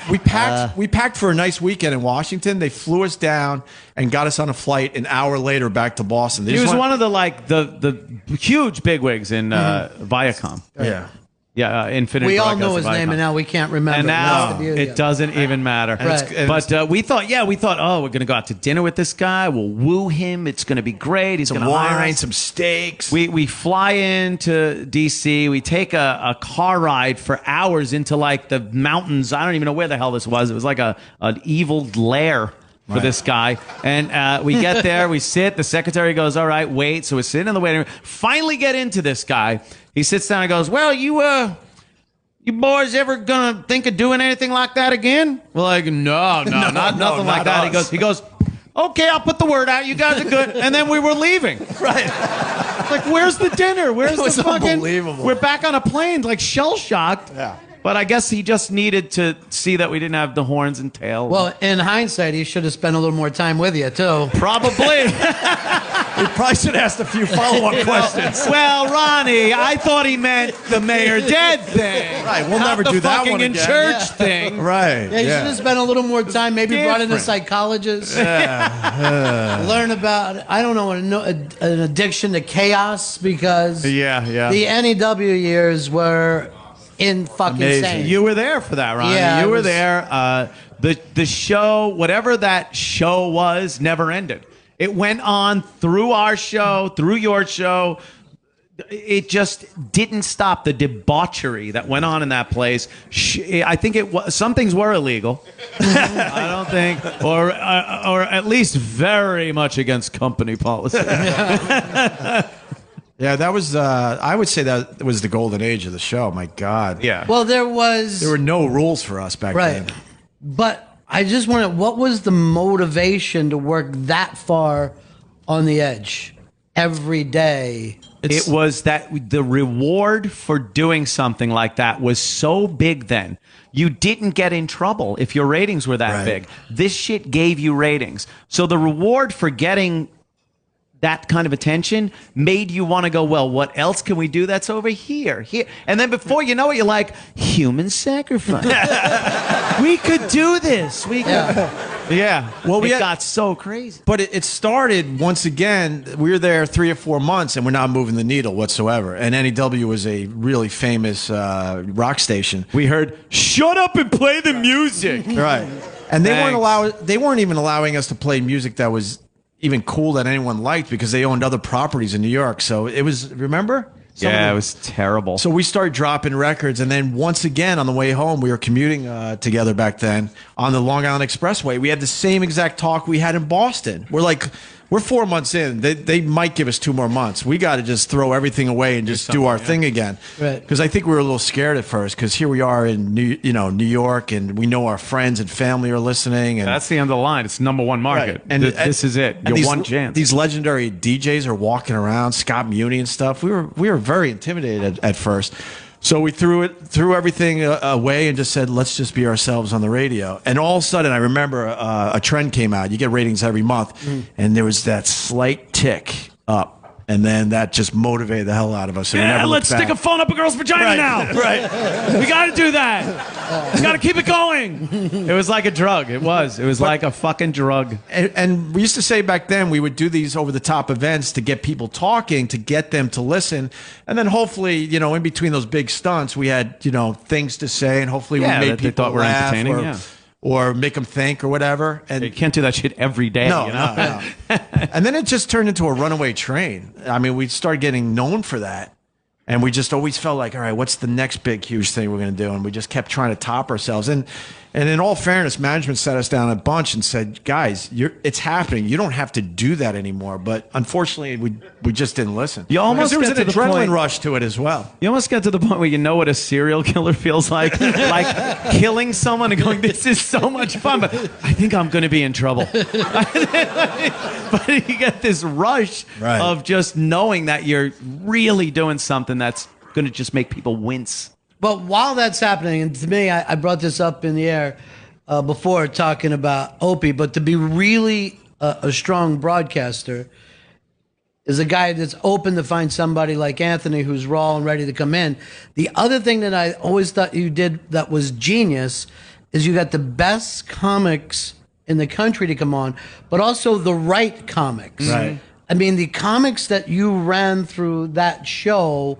S8: We packed for a nice weekend in Washington. They flew us down and got us on a flight an hour later back to Boston.
S9: He was one of the huge bigwigs in Viacom.
S8: Yeah.
S9: Yeah, Infinity.
S6: We all
S9: Broadcast
S6: know his
S9: of
S6: name,
S9: Viacom.
S6: and now we can't remember.
S9: And
S6: That's
S9: now
S6: the beauty of
S9: it doesn't even matter.
S6: Right.
S9: But we thought, oh, we're going to go out to dinner with this guy. We'll woo him. It's going to be great. He's going
S8: Some
S9: to hire
S8: wine,
S9: us.
S8: some steaks.
S9: We fly into D.C. We take a car ride for hours into like the mountains. I don't even know where the hell this was. It was like an evil lair for this guy. And we get there. We sit. The secretary goes, all right, wait. So we're sitting in the waiting room. Finally get into this guy. He sits down and goes, well, you boys ever gonna think of doing anything like that again? We're like, no, nothing like that.
S8: us.
S9: He goes, okay, I'll put the word out. You guys are good. And then we were leaving.
S8: Right.
S9: Like, where's the dinner? Where's
S8: It was
S9: the fucking...
S8: unbelievable.
S9: We're back on a plane, like shell-shocked.
S8: Yeah.
S9: But I guess he just needed to see that we didn't have the horns and tail.
S6: Well, in hindsight, he should have spent a little more time with you, too.
S9: probably.
S8: We probably should have asked a few follow-up questions.
S9: Well, Ronnie, I thought he meant the mayor dead thing.
S8: Right, we'll
S9: Not
S8: never
S9: the
S8: do that
S9: fucking
S8: one
S9: in
S8: again.
S9: church
S6: Yeah.
S9: thing.
S8: Right.
S6: Yeah, you should have spent a little more time, maybe brought in a
S9: Different.
S6: psychologist. Learn about, I don't know, an addiction to chaos, because
S9: Yeah.
S6: the NEW years were in fucking
S8: Amazing.
S6: insane.
S9: You were there for that, Ronnie.
S6: Yeah,
S9: you
S6: I
S9: were
S6: was-
S9: there. The show, whatever that show was, never ended. It went on through our show, through your show. It just didn't stop. The debauchery that went on in that place. I think some things were illegal. I don't think, or at least very much against company policy.
S8: Yeah, that was, I would say that was the golden age of the show. My God.
S9: Yeah.
S6: Well, there were
S8: no rules for us back
S6: right.
S8: then.
S6: But I just wondered, what was the motivation to work that far on the edge every day?
S9: It was that the reward for doing something like that was so big then. You didn't get in trouble if your ratings were that
S8: Right.
S9: big. This shit gave you ratings. So the reward for getting that kind of attention made you want to go, well, what else can we do that's over here? And then before you know it, you're like, human sacrifice. We could do this. We could. Yeah.
S8: Well,
S9: It got so crazy.
S8: But it started, once again, we were there 3 or 4 months, and we're not moving the needle whatsoever. And NEW was a really famous rock station.
S9: We heard, shut up and play the music.
S8: Right. And they
S9: Thanks.
S8: they weren't even allowing us to play music that was even cool that anyone liked, because they owned other properties in New York. So it was, remember?
S9: It was terrible.
S8: So we started dropping records, and then once again on the way home, we were commuting together back then on the Long Island Expressway. We had the same exact talk we had in Boston. We're like, we're 4 months in. They might give us 2 more months. We got to just throw everything away and just do our thing again.
S6: Right.
S8: Because I think we were a little scared at first. Because here we are in New York, and we know our friends and family are listening. And
S9: That's the end of the line. It's #1 market.
S8: Right. And
S9: this is it. Your one chance.
S8: These legendary DJs are walking around, Scott Muni and stuff. We were very intimidated at first. So we threw everything away and just said, let's just be ourselves on the radio. And all of a sudden, I remember a trend came out. You get ratings every month, and there was that slight tick up. And then that just motivated the hell out of us. And we never
S9: let's
S8: looked back.
S9: stick a phone up a girl's vagina now.
S8: Right.
S9: We got to do that. We got to keep it going. It was like a drug. It was like a fucking drug.
S8: And we used to say back then we would do these over-the-top events to get people talking, to get them to listen. And then hopefully, in between those big stunts, we had, things to say. And hopefully we made people
S9: thought were
S8: laugh
S9: entertaining.
S8: or make them think or whatever. And
S9: You can't do that shit every day.
S8: No,
S9: you know?
S8: no. And then it just turned into a runaway train. I mean, we started getting known for that. And we just always felt like, all right, what's the next big, huge thing we're going to do? And we just kept trying to top ourselves. And in all fairness, management sat us down a bunch and said, guys, it's happening. You don't have to do that anymore. But unfortunately, we just didn't listen.
S9: You almost
S8: there was
S9: get
S8: an
S9: to the
S8: adrenaline
S9: point-
S8: rush to it as well.
S9: You almost get to the point where you know what a serial killer feels like. Like killing someone and going, this is so much fun, but I think I'm going to be in trouble. But you get this rush
S8: Right.
S9: of just knowing that you're really doing something that's going to just make people wince.
S6: But while that's happening, and to me, I brought this up in the air before talking about Opie, but to be really a strong broadcaster is a guy that's open to find somebody like Anthony who's raw and ready to come in. The other thing that I always thought you did that was genius is you got the best comics in the country to come on, but also the right comics.
S8: Right.
S6: I mean, the comics that you ran through that show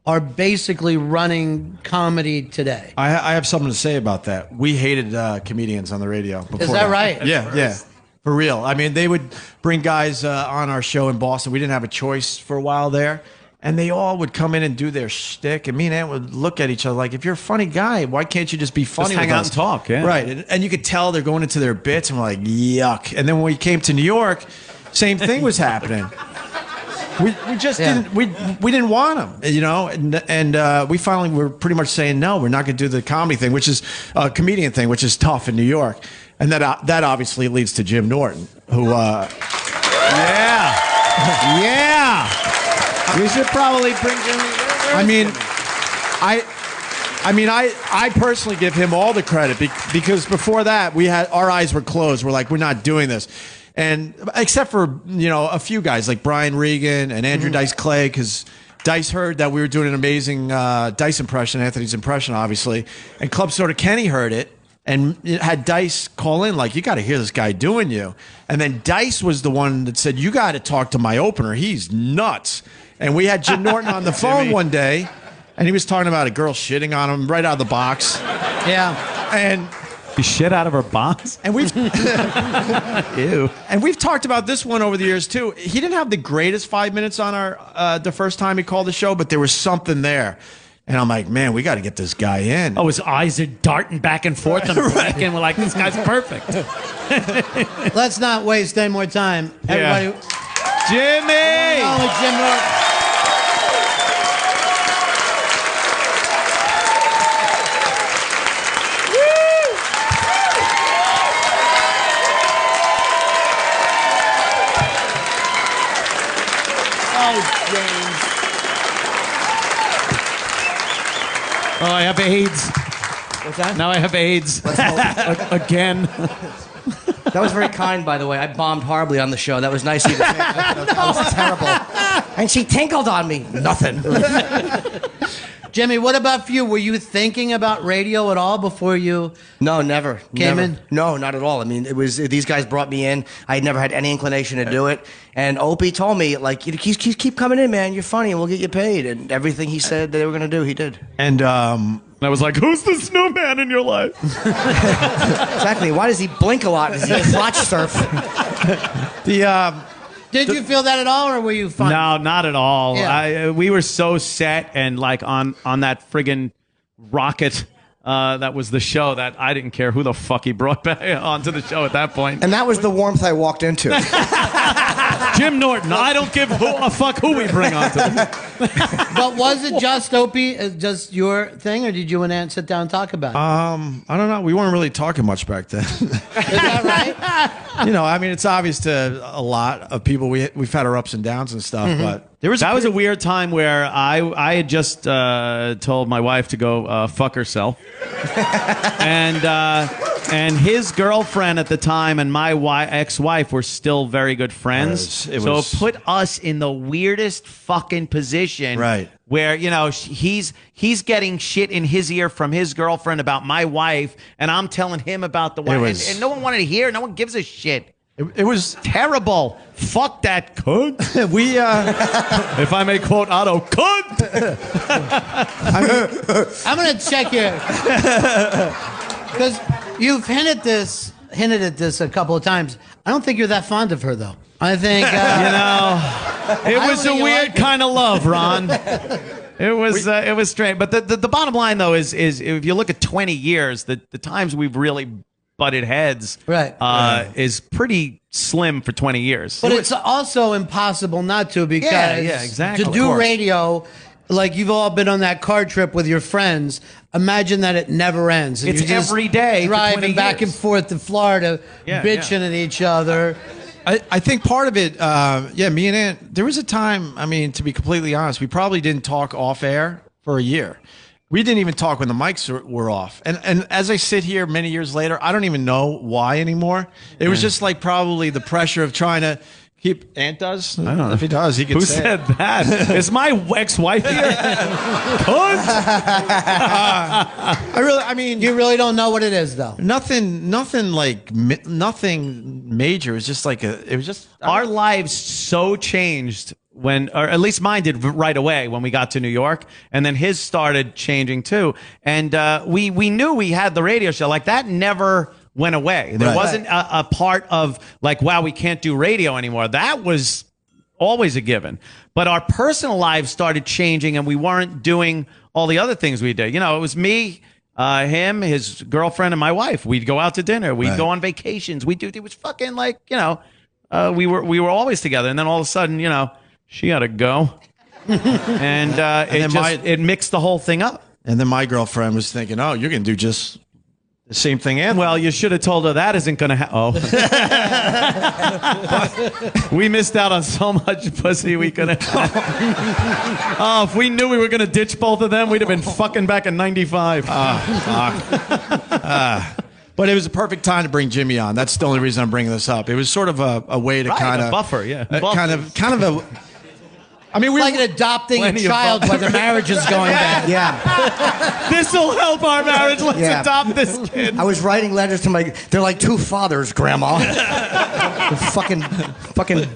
S6: are basically running comedy today.
S8: I have something to say about that. We hated comedians on the radio before.
S6: Is that right?
S8: Yeah. For real. I mean, they would bring guys on our show in Boston. We didn't have a choice for a while there. And they all would come in and do their shtick. And me and Ant would look at each other like, if you're a funny guy, why can't you just be funny
S9: Just hang
S8: with
S9: out
S8: us?
S9: and talk, yeah.
S8: Right. And you could tell they're going into their bits. And we're like, yuck. And then when we came to New York, same thing was happening. We just didn't we didn't want them, and we finally were pretty much saying no, we're not going to do the comedy thing, which is a comedian thing, which is tough in New York, and that obviously leads to Jim Norton, who
S9: Yeah. We should probably bring Jimmy.
S8: I personally give him all the credit because before that our eyes were closed. We're like, we're not doing this. And except for, a few guys like Brian Regan and Andrew Dice Clay, because Dice heard that we were doing an amazing Dice impression, Anthony's impression, obviously. And Club Soda Kenny heard it and had Dice call in, like, you got to hear this guy doing you. And then Dice was the one that said, you got to talk to my opener. He's nuts. And we had Jim Norton on the phone one day, and he was talking about a girl shitting on him right out of the box.
S6: Yeah.
S8: And
S9: You shit out of her box?
S8: And we've
S9: Ew.
S8: And we've talked about this one over the years too. He didn't have the greatest 5 minutes on our the first time he called the show, but there was something there. And I'm like, man, we got to get this guy in.
S9: Oh, his eyes are darting back and forth and blinking. We're like, this guy's perfect.
S6: Let's not waste any more time. Everybody,
S9: Jimmy!
S6: oh, Jim Norton.
S9: Oh, I have AIDS.
S3: What's that?
S9: Now I have AIDS. Again.
S3: That was very kind, by the way. I bombed horribly on the show. That was nice of you to say. That was terrible. And she tinkled on me. Nothing.
S6: Jimmy, what about for you? Were you thinking about radio at all before you?
S3: No, never.
S6: Came
S3: never.
S6: in?
S3: No, not at all. I mean, it was these guys brought me in. I had never had any inclination to do it. And Opie told me, like, you keep coming in, man. You're funny, and we'll get you paid. And everything he said that they were going to do, he did.
S8: And
S9: I was like, who's the snowman in your life?
S3: Exactly. Why does he blink a lot? Does he crotch surf?
S6: Did you feel that at all, or were you fine?
S9: No, not at all.
S6: Yeah.
S9: We were so set and like on that friggin' rocket That was the show that I didn't care who the fuck he brought back onto the show at that point.
S3: And that was the warmth I walked into.
S9: Jim Norton. I don't give a fuck who we bring onto it.
S6: But was it just Opie, just your thing, or did you and Ann sit down and talk about it?
S8: I don't know. We weren't really talking much back then.
S6: Is that right?
S8: You know, I mean, it's obvious to a lot of people. We've had our ups and downs and stuff, but
S9: That was a weird time where I had just told my wife to go fuck herself, and his girlfriend at the time and my ex-wife were still very good friends. It put us in the weirdest fucking position,
S8: right?
S9: Where he's getting shit in his ear from his girlfriend about my wife, and I'm telling him about the wife, and no one wanted to hear. No one gives a shit.
S8: It was
S9: terrible. Fuck that cunt. If I may quote Otto, cunt.
S6: I'm gonna check here because you've hinted at this a couple of times. I don't think you're that fond of her, though. I think
S9: it was a weird kind of love, Ron. It was strange. But the bottom line, though, is if you look at 20 years, the times we've really butted heads, is pretty slim for 20 years.
S6: But it's also impossible not to, because
S9: exactly.
S6: to do radio, like you've all been on that car trip with your friends. Imagine that it never ends. And
S9: It's every day for 20
S6: driving back
S9: years.
S6: and forth to Florida, bitching at each other.
S8: I think part of it, me and Ann, there was a time, I mean, to be completely honest, we probably didn't talk off air for a year. We didn't even talk when the mics were off. And as I sit here many years later, I don't even know why anymore. It was just like probably the pressure of trying to keep. Ant does? I don't know. If he does, he can
S9: Who
S8: say
S9: said
S8: it.
S9: that? Is my ex-wife here? Cunt.
S6: You really don't know what it is, though.
S8: Nothing major. It's just like it was just.
S9: Our lives so changed when, or at least mine did right away when we got to New York, and then his started changing too. And we knew we had the radio show. Like that never went away. There wasn't a part of like, wow, we can't do radio anymore. That was always a given. But our personal lives started changing, and we weren't doing all the other things we did. You know, it was me, him, his girlfriend, and my wife. We'd go out to dinner. We'd go on vacations. It was fucking like, we were always together. And then all of a sudden, she got to go. And it mixed the whole thing up.
S8: And then my girlfriend was thinking, oh, you're going to do just the same thing. And
S9: well, you should have told her that isn't going to happen. Oh. We missed out on so much pussy we could have. Oh, if we knew we were going to ditch both of them, we'd have been fucking back in 95.
S8: But it was a perfect time to bring Jimmy on. That's the only reason I'm bringing this up. It was sort of a way to kind of
S9: buffer, yeah.
S8: Kind of a. I mean,
S6: like an adopting a child when the marriage is going bad.
S3: Yeah.
S9: This will help our marriage. Let's adopt this kid.
S3: I was writing letters to they're like two fathers, Grandma. fucking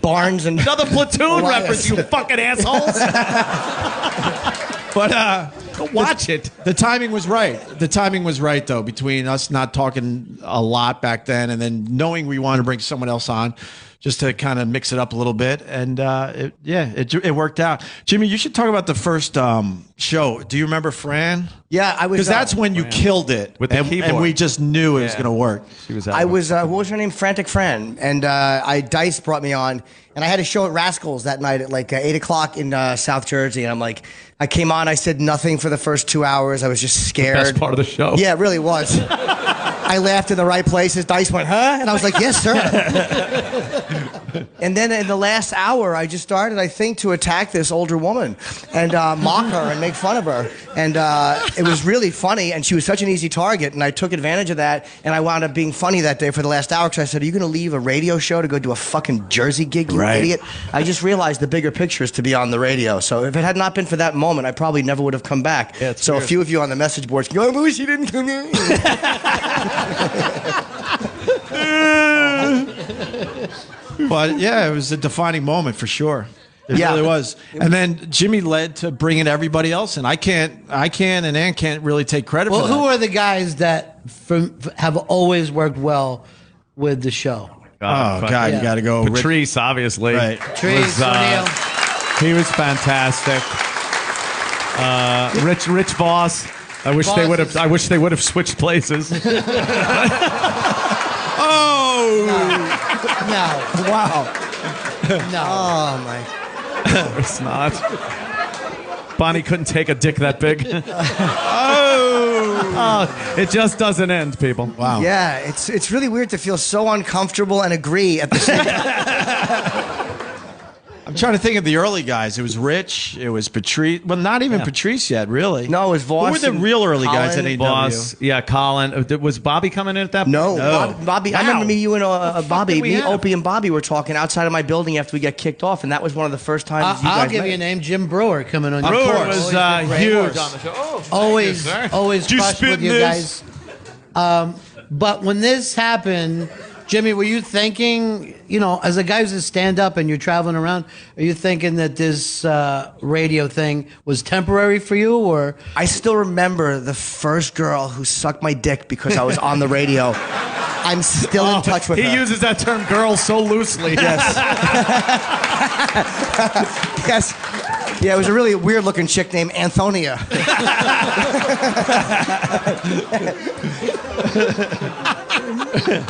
S3: Barnes and
S9: another platoon reference, you fucking assholes.
S8: But
S9: go watch it.
S8: The timing was right. The timing was right, though, between us not talking a lot back then and then knowing we wanted to bring someone else on just to kind of mix it up a little bit. And it worked out. Jimmy, you should talk about the first show. Do you remember Fran?
S3: Yeah, I was.
S8: Because that's when you killed it.
S9: With the keyboard.
S8: And we just knew it was going to work.
S9: She was
S3: I was, what was her name? Frantic Fran. And Dice brought me on. And I had a show at Rascals that night at like 8 o'clock in South Jersey. And I'm like, I came on, I said nothing for the first 2 hours. I was just scared.
S9: Best part of the show.
S3: Yeah, it really was. I laughed in the right places. Dice went, huh? And I was like, yes, sir. And then in the last hour, I just started, I think, to attack this older woman and mock her and make fun of her. And it was really funny, and she was such an easy target, and I took advantage of that, and I wound up being funny that day for the last hour, because I said, are you going to leave a radio show to go do a fucking Jersey gig, you idiot? I just realized the bigger picture is to be on the radio. So if it had not been for that moment, I probably never would have come back.
S9: Yeah,
S3: so
S9: weird.
S3: A few of you on the message boards go, I wish you didn't come in.
S8: But yeah, it was a defining moment for sure. It really was. And then Jimmy led to bringing everybody else in. I can't, and Ann can't really take credit for that.
S6: Who are the guys that have always worked well with the show?
S8: God, you got to go.
S9: Patrice, obviously.
S8: Right.
S6: Patrice, O'Neill.
S9: He was fantastic. Rich Boss. I wish they would have. I wish they would have switched places.
S8: Oh!
S6: No.
S8: Wow.
S6: No.
S3: Oh my.
S9: It's not. Bonnie couldn't take a dick that big. Oh, it just doesn't end, people.
S8: Wow.
S3: Yeah, it's really weird to feel so uncomfortable and agree at the same time.
S8: I'm trying to think of the early guys. It was Rich. It was Patrice. Well, not even Patrice yet, really.
S3: No, it was Voss.
S8: Who were the
S3: and
S8: real early guys at
S3: Colin.
S8: AW?
S9: Boss, yeah, Colin. Was Bobby coming in at that?
S3: No,
S8: No.
S3: Bobby. I
S9: Wow.
S3: remember you and Bobby,
S9: did we have?
S3: Opie and Bobby were talking outside of my building after we got kicked off, and that was one of the first times you guys
S6: I'll give
S3: met.
S6: you a name. Jim Brewer coming on.
S8: Brewer
S6: your show.
S8: was,
S6: Always been great.
S9: huge.
S6: Always, always
S8: Did you
S6: crushed
S8: spit
S6: with
S8: in
S6: you
S8: this?
S6: guys. But when this happened, Jimmy, were you thinking, as a guy who's a stand-up and you're traveling around, are you thinking that this radio thing was temporary for you, or?
S3: I still remember the first girl who sucked my dick because I was on the radio. I'm still in touch with
S9: He
S3: her.
S9: uses that term "girl" so loosely.
S3: Yes. Yes. Yeah, it was a really weird-looking chick named Anthonia.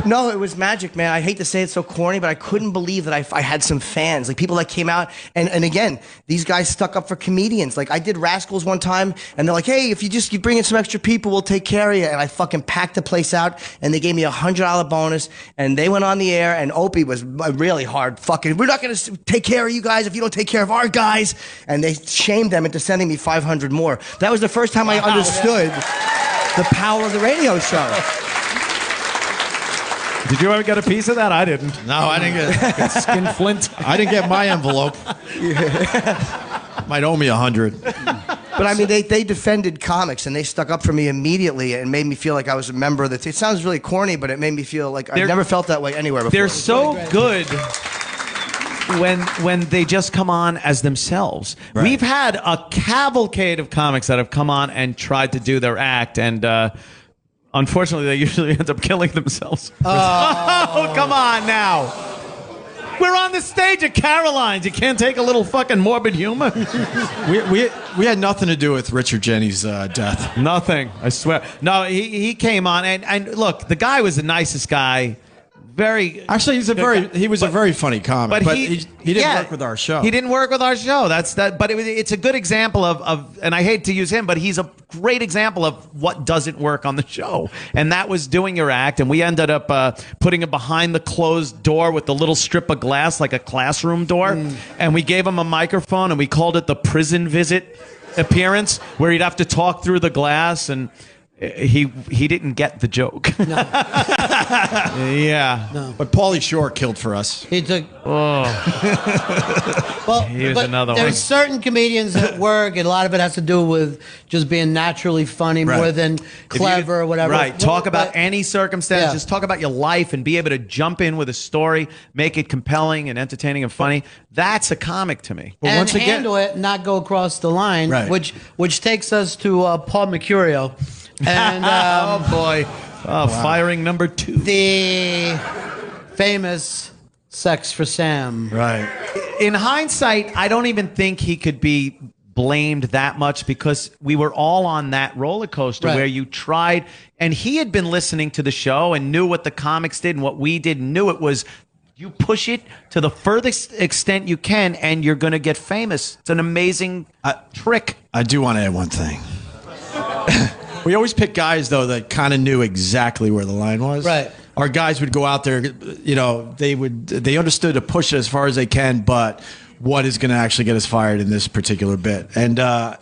S3: No, it was magic, man. I hate to say it's so corny, but I couldn't believe that I had some fans, like people that came out. And again, these guys stuck up for comedians. Like I did Rascals one time, and they're like, "Hey, if you bring in some extra people, we'll take care of you." And I fucking packed the place out, and they gave me $100 bonus. And they went on the air, and Opie was really hard. Fucking, we're not gonna take care of you guys if you don't take care of our guys. And they shamed them into sending me 500 more. That was the first time I understood the power of the radio show.
S9: Did you ever get a piece of that? I didn't.
S8: No, I didn't get
S9: Skin flint.
S8: I didn't get my envelope. Might owe me 100.
S3: But I mean, they defended comics and they stuck up for me immediately and made me feel like I was a member of the team. It sounds really corny, but it made me feel like I've never felt that way anywhere before.
S9: They're so good when they just come on as themselves.
S8: Right.
S9: We've had a cavalcade of comics that have come on and tried to do their act, and unfortunately, they usually end up killing themselves. Oh, come on now. We're on the stage at Carolines. You can't take a little fucking morbid humor?
S8: We had nothing to do with Richard Jennings' death.
S9: Nothing, I swear. No, he came on, and look, the guy was the nicest guy.
S8: Actually, he was a very funny comic, but he didn't work with our show.
S9: He didn't work with our show. That's that. But it's a good example of, and I hate to use him, but he's a great example of what doesn't work on the show. And that was doing your act, and we ended up putting it behind the closed door with the little strip of glass, like a classroom door. And we gave him a microphone, and we called it the prison visit appearance, where he'd have to talk through the glass and. He didn't get the joke.
S6: No.
S9: Yeah.
S6: No.
S8: But Pauly Shore killed for us.
S6: He took.
S9: Oh.
S6: Well,
S9: Here's
S6: but
S9: another one.
S6: there's certain comedians that work, and a lot of it has to do with just being naturally funny more
S8: Right.
S6: than clever or whatever.
S9: Right. Talk about
S6: But-
S9: any circumstance.
S6: Yeah.
S9: Just talk about your life and be able to jump in with a story, make it compelling and entertaining and funny. That's a comic to me.
S8: But
S6: and
S8: once again,
S6: handle it, not go across the line,
S8: Right.
S6: which takes us to Paul Mercurio, and
S9: Oh boy. Firing number 2.
S6: the famous Sex for Sam.
S8: right.
S9: In hindsight, I don't even think he could be blamed that much because we were all on that roller coaster
S6: Right.
S9: where you tried, and he had been listening to the show and knew what the comics did and what we did, and knew it was you push it to the furthest extent you can and you're going to get famous. It's an amazing trick.
S8: I do want to add one thing. We always pick guys, though, that kind of knew exactly where the line was.
S6: Right.
S8: Our guys would go out there, they understood to push it as far as they can, but what is going to actually get us fired in this particular bit? And I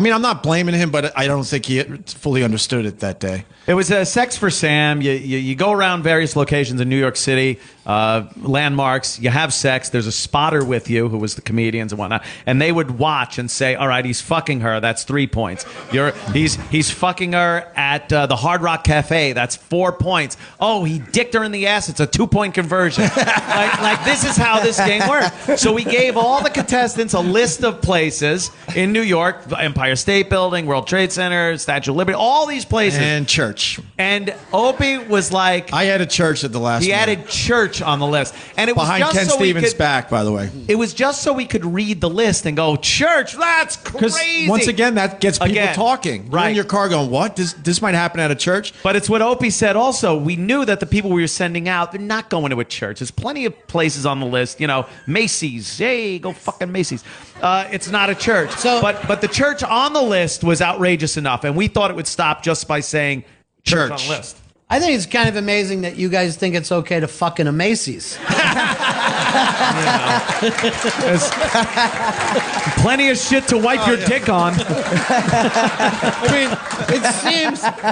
S8: mean, I'm not blaming him, but I don't think he fully understood it that day.
S9: It was Sex for Sam. You go around various locations in New York City, landmarks. You have sex. There's a spotter with you who was the comedians and whatnot, and they would watch and say, "All right, he's fucking her. That's 3 points. He's fucking her at the Hard Rock Cafe. That's 4 points. Oh, he dicked her in the ass. It's a 2-point conversion. like this is how this game works." So we gave all the contestants a list of places in New York: Empire State Building, World Trade Center, Statue of Liberty, all these places.
S8: And church.
S9: And Opie was like,
S8: I added church at the last
S9: he
S8: minute.
S9: added church church on the list. And it was
S8: Behind
S9: just
S8: Ken
S9: so we
S8: Stevens'
S9: could,
S8: back, by the way.
S9: It was just so we could read the list and go, church, that's crazy.
S8: Once again, that gets people talking. You're
S9: Right.
S8: in your car going, what? This might happen at a church?
S9: But it's what Opie said also. We knew that the people we were sending out, they're not going to a church. There's plenty of places on the list. You know, Macy's. Hey, go fucking Macy's. It's not a church. But the church on the list was outrageous enough. And we thought it would stop just by saying church on the list.
S6: I think it's kind of amazing that you guys think it's okay to fuck in a Macy's.
S9: Plenty of shit to wipe your dick on.
S6: I mean,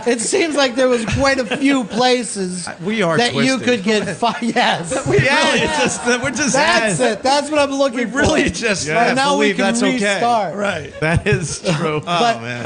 S6: it seems like there was quite a few places that you could get fired. Yes.
S8: We're just
S6: That's it. That's what I'm looking for.
S8: really just
S6: now we
S8: believe
S6: can
S8: that's
S6: restart.
S8: okay. Right.
S9: That is true.
S6: But,
S8: man.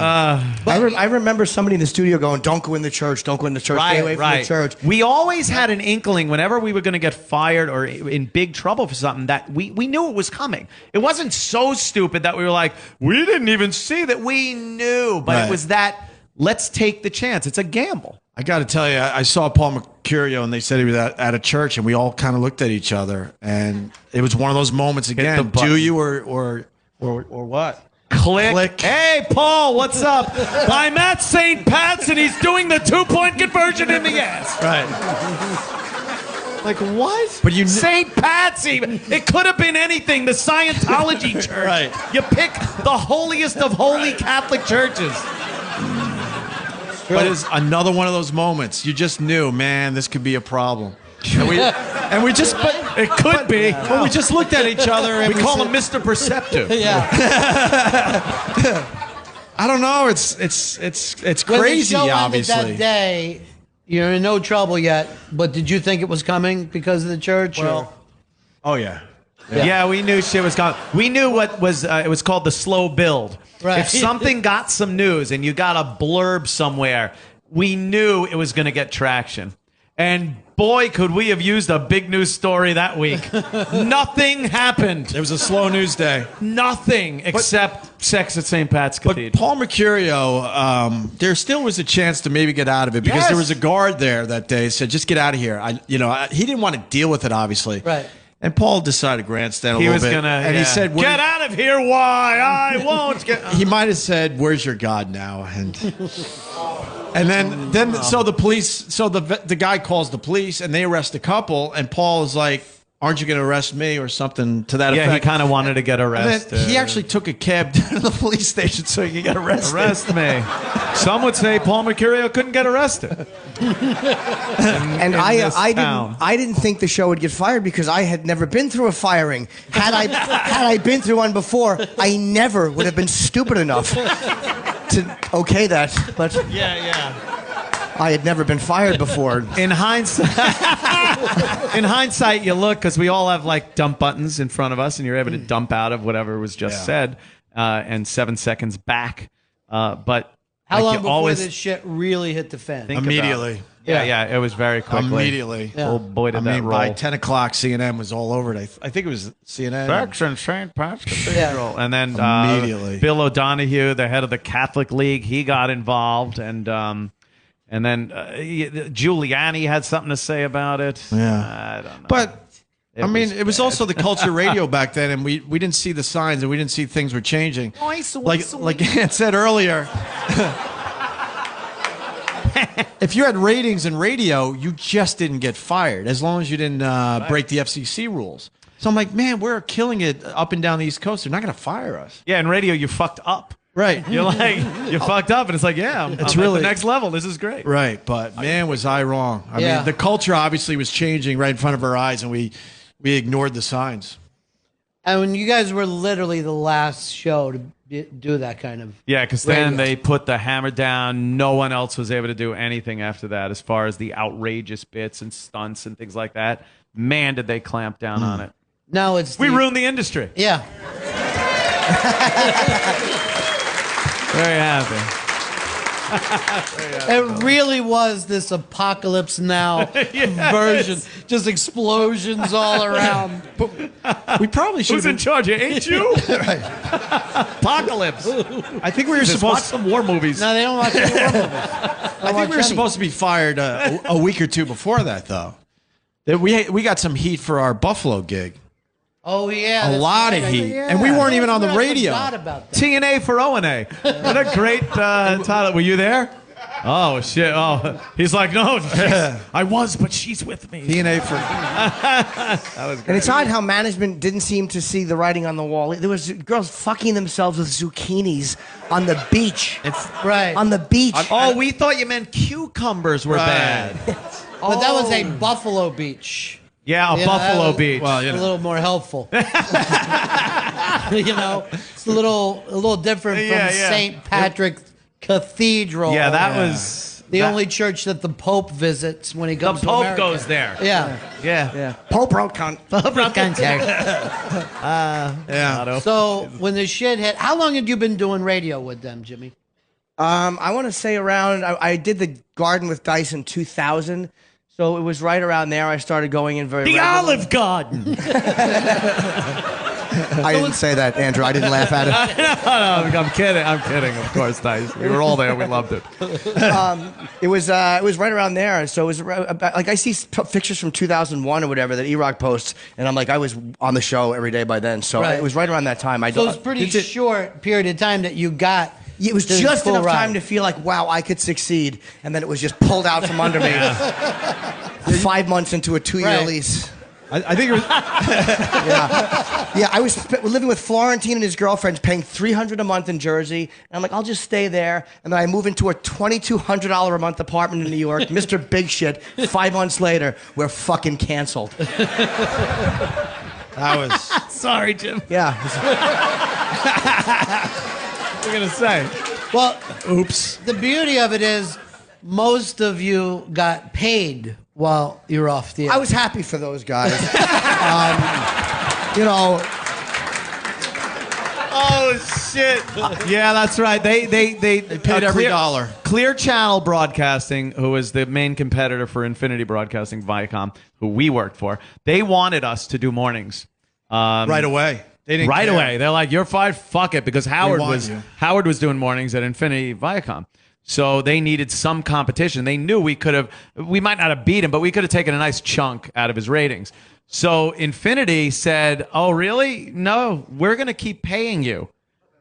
S3: I remember somebody in the studio going, "Don't go in the church. Don't go in the church. Stay away from the church."
S9: We always had an inkling whenever we were going to get fired or in big trouble for something that we knew it was coming. It wasn't so stupid that we were like, we didn't even see that. We knew, but it was that, let's take the chance. It's a gamble.
S8: I got to tell you, I saw Paul Mercurio, and they said he was at a church, and we all kind of looked at each other, and it was one of those moments again. Do you or what?
S9: Click. Hey, Paul, what's up? I'm at St. Pat's, and he's doing the 2-point conversion in the ass.
S8: Right.
S9: Like, what?
S8: But you
S9: St. Pat's even. It could have been anything. The Scientology church.
S8: Right.
S9: You pick the holiest of holy Catholic churches.
S8: But it's another one of those moments. You just knew, man, this could be a problem. And we just, but
S9: it could be.
S8: But we just looked at each other and
S9: we call him Mr. Perceptive.
S6: Yeah.
S8: I don't know. It's crazy,
S6: when the show
S8: obviously.
S6: ended that day, you're in no trouble yet. But did you think it was coming because of the church?
S8: Well, oh yeah.
S9: Yeah, we knew shit was coming. We knew what was. It was called the slow build.
S6: Right.
S9: If something got some news and you got a blurb somewhere, we knew it was going to get traction. And boy, could we have used a big news story that week. Nothing happened.
S8: It was a slow news day.
S9: Nothing except sex at St. Pat's Cathedral.
S8: But Paul Mercurio, there still was a chance to maybe get out of it because there was a guard there that day said, "Just get out of here." He didn't want to deal with it, obviously.
S6: Right.
S8: And Paul decided to grandstand a little bit. He said,
S9: "Get out of here! Why? I won't get."
S8: He might have said, "Where's your God now?" And then so the police, so the guy calls the police and they arrest the couple, and Paul is like, "Aren't you going to arrest me?" or something to that effect.
S9: Yeah, he kind of wanted to get arrested.
S8: He actually took a cab to the police station so he could get arrested.
S9: Arrest me. Some would say Paul Mercurio couldn't get arrested.
S3: And I didn't think the show would get fired because I had never been through a firing. Had I been through one before, I never would have been stupid enough to okay that. But
S9: Yeah.
S3: I had never been fired before.
S9: In hindsight, you look, because we all have like dump buttons in front of us, and you're able to dump out of whatever was just said, and 7 seconds back. But
S6: How long
S9: you
S6: before
S9: always
S6: this shit really hit the fan?
S9: think
S8: Immediately.
S9: about- Yeah, it was very quickly.
S8: Immediately.
S6: Yeah.
S9: Oh boy, did that roll.
S8: by 10 o'clock, CNN was all over it. I think it was CNN.
S9: Sex in St. Pat's Cathedral. And then
S8: Immediately.
S9: Bill O'Donohue, the head of the Catholic League, he got involved, and then Giuliani had something to say about it.
S8: Yeah.
S9: I don't know.
S8: But it was also the culture radio back then, and we didn't see the signs, and we didn't see things were changing. Like Ann said earlier, if you had ratings in radio, you just didn't get fired as long as you didn't break the FCC rules. So I'm like, man, we're killing it up and down the East Coast. They're not going to fire us.
S9: Yeah, in radio, you fucked up.
S8: Right.
S9: You're like, you fucked up, and it's like, yeah, I'm
S8: It's
S9: at
S8: really
S9: the next level. This is great.
S8: Right. But man, was I wrong. I
S6: Yeah.
S8: mean, the culture obviously was changing right in front of our eyes, and we ignored the signs.
S6: And when you guys were literally the last show to do that kind of.
S9: Yeah, because then they put the hammer down. No one else was able to do anything after that as far as the outrageous bits and stunts and things like that. Man, did they clamp down on it.
S6: No, it's
S9: We ruined the industry.
S6: Yeah.
S9: Very happy.
S6: It really was this Apocalypse Now version. Just explosions all around.
S8: We probably should
S9: Who's in charge? Ain't you? Apocalypse.
S8: I think we were
S9: Just watch
S8: supposed
S9: some war movies.
S6: No, they don't watch any war movies.
S8: I think we were supposed to be fired a week or two before that, though. We got some heat for our Buffalo gig.
S6: Oh yeah,
S8: A
S6: that's
S8: lot
S6: right.
S8: of heat.
S6: Yeah.
S8: And we weren't even on the
S6: I
S8: radio.
S6: forgot about that.
S9: TNA for O&A. What a great title. Were you there? Oh, shit. Oh, he's like, no, I was, but she's with me.
S8: TNA for...
S9: That was great.
S3: And it's odd how management didn't seem to see the writing on the wall. There was girls fucking themselves with zucchinis on the beach.
S6: Right.
S3: On the beach.
S9: Oh, we thought you meant cucumbers were bad.
S6: But that was a Buffalo Beach.
S9: Yeah,
S6: You know,
S9: Buffalo
S6: that was
S9: Beach.
S8: Well,
S6: A little more helpful. You know, it's a little different from
S9: Yeah.
S6: St. Patrick's Cathedral.
S9: Yeah, that was...
S6: the only church that the Pope visits when he
S9: The
S6: comes to
S9: Pope
S6: America.
S9: goes there.
S6: Yeah.
S9: Yeah.
S3: Pope wrote cunt.
S8: Yeah.
S6: So when the shit hit, how long had you been doing radio with them, Jimmy?
S3: I want to say around, I did the Garden with Dice in 2000. So it was right around there I started going in very
S9: The
S3: regularly.
S9: Olive Garden.
S3: I didn't say that, Andrew. I didn't laugh at it.
S9: No, I'm kidding. I'm kidding. Of course, Dice. We were all there. We loved it.
S3: It was right around there. So it was about, like I see pictures from 2001 or whatever that E-Rock posts, and I'm like, I was on the show every day by then. So
S6: Right.
S3: it was right around that time.
S6: So it was pretty short period of time that you got.
S3: It was
S6: the
S3: just
S6: full
S3: enough
S6: ride.
S3: time to feel like, wow, I could succeed, and then it was just pulled out from under me. 5 months into a 2-year
S6: Right.
S3: lease.
S8: I think it was...
S3: Yeah, I was living with Florentine and his girlfriends, paying $300 a month in Jersey. And I'm like, I'll just stay there. And then I move into a $2,200 a month apartment in New York. Mr. Big Shit. 5 months later, we're fucking canceled.
S8: That was...
S9: Sorry, Jim.
S3: Yeah.
S9: What are you going to say?
S6: Well,
S8: Oops.
S6: the beauty of it is most of you got paid while you were off the air.
S3: I was happy for those guys. You know,
S9: Oh, shit. Yeah, that's right. They
S8: paid every dollar.
S9: Clear Channel Broadcasting, who is the main competitor for Infinity Broadcasting, Viacom, who we worked for, they wanted us to do mornings.
S8: Right away. They didn't
S9: Right
S8: care.
S9: away. They're like, you're fired, fuck it, because Howard
S8: want you.
S9: was doing mornings at Infinity Viacom. So they needed some competition. They knew we might not have beat him, but we could have taken a nice chunk out of his ratings. So Infinity said, oh, really? No, we're going to keep paying you.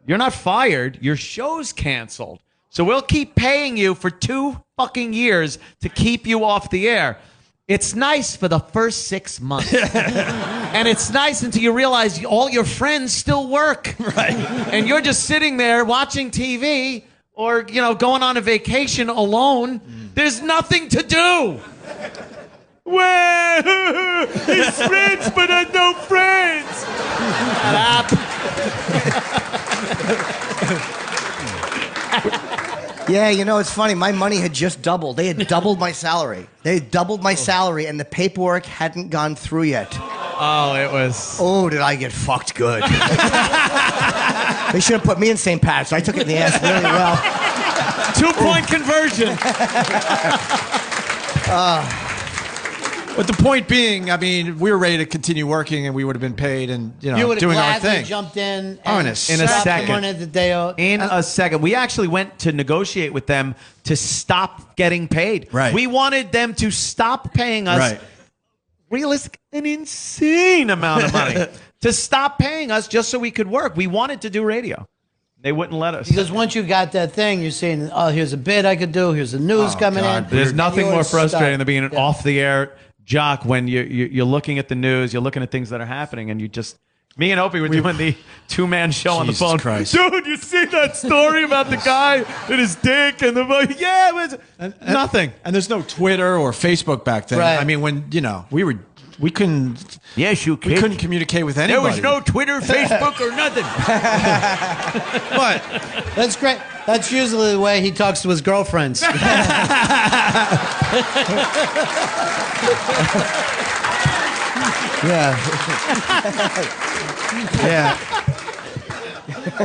S9: You're not fired. Your show's canceled. So we'll keep paying you for 2 fucking years to keep you off the air. It's nice for the first 6 months. And it's nice until you realize all your friends still work. Right. And you're just sitting there watching TV or, going on a vacation alone. There's nothing to do. Well, he's rich, but has no friends. Shut up.
S3: yeah, it's funny. My money had just doubled. They had doubled my salary. They had doubled my salary, and the paperwork hadn't gone through yet.
S9: Oh, it was...
S3: Oh, did I get fucked good. They should have put me in St. Pat's. I took it in the ass really well.
S9: 2-point conversion.
S8: But the point being, I mean, we were ready to continue working, and we would have been paid, and
S6: you would have
S8: doing our
S6: gladly
S8: thing.
S6: jumped in
S8: Oh,
S6: and
S8: in a
S6: stopped
S9: second.
S6: the money that they owed.
S9: In a second. We actually went to negotiate with them to stop getting paid.
S8: Right.
S9: We wanted them to stop paying us
S8: Right.
S9: an insane amount of money to stop paying us just so we could work. We wanted to do radio. They wouldn't let us.
S6: Because once you got that thing, you're saying, oh, here's a bid I could do. Here's the news coming
S8: God.
S6: in.
S9: There's
S6: And
S9: nothing
S6: you're
S9: more frustrating
S6: stuck.
S9: than being an off-the-air jock when you're looking at the news, you're looking at things that are happening, and you just... Me and Opie were doing the 2-man show on the
S8: Jesus
S9: phone.
S8: Christ.
S9: Dude, you see that story about the guy and his dick and the... Yeah, it was... Nothing.
S8: And there's no Twitter or Facebook back then.
S6: Right.
S8: I mean, when, we couldn't...
S9: Yes, you
S8: We couldn't communicate with anybody.
S9: There was no Twitter, Facebook, or nothing.
S8: But
S6: That's great. That's usually the way he talks to his girlfriends.
S3: Yeah.
S8: yeah,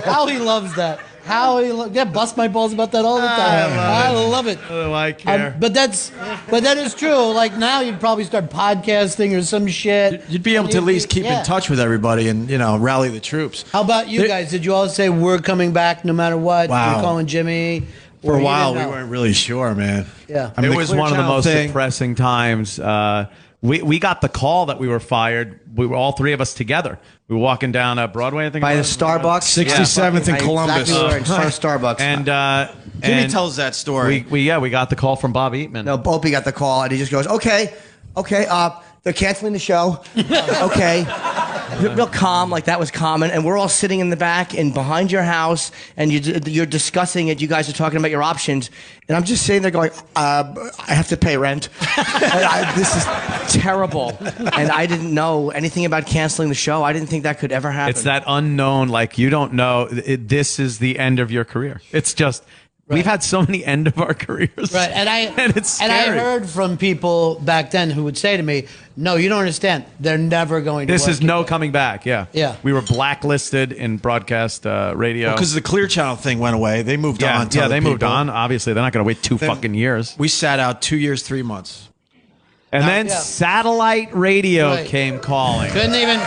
S6: How he loves that. Bust my balls about that all the time. I love it.
S9: Oh, I care.
S6: But that is true. Like now, you'd probably start podcasting or some shit.
S8: you'd be able to at least keep
S6: Yeah.
S8: in touch with everybody and rally the troops.
S6: How about you guys? Did you all say we're coming back no matter what?
S8: Wow.
S6: You're calling Jimmy.
S8: For
S6: Or
S8: a
S6: you
S8: while,
S6: didn't
S8: we
S6: know?
S8: weren't really sure, man.
S6: Yeah.
S8: I mean,
S9: It
S8: the
S9: was
S8: Clear
S9: one of the
S8: Channel
S9: most
S8: thing-
S9: depressing times we got the call that we were fired. We were all three of us together. We were walking down Broadway, I think.
S3: By the Starbucks.
S8: 67th in Columbus.
S3: Exactly, we were in front of Starbucks.
S8: Jimmy tells that story.
S9: We got the call from Bob Eatman.
S3: No, Opie got the call, and he just goes, okay, they're canceling the show. Okay. Real calm, like that was common. And we're all sitting in the back and behind your house, and you're discussing it. You guys are talking about your options. And I'm just sitting there going, I have to pay rent. This is terrible. And I didn't know anything about canceling the show. I didn't think that could ever happen.
S9: It's that unknown, like you don't know. This is the end of your career. It's just... Right. We've had so many end of our careers,
S6: right? And
S9: it's scary.
S6: And I heard from people back then who would say to me, "No, you don't understand. They're never going to."
S9: This is no coming back. Yeah,
S6: yeah.
S9: We were blacklisted in broadcast radio
S8: because the Clear Channel thing went away. They moved on.
S9: Yeah, they moved on. Obviously, they're not going to wait two fucking years.
S8: We sat out 2 years, 3 months,
S9: and then satellite radio came calling.
S6: Couldn't even.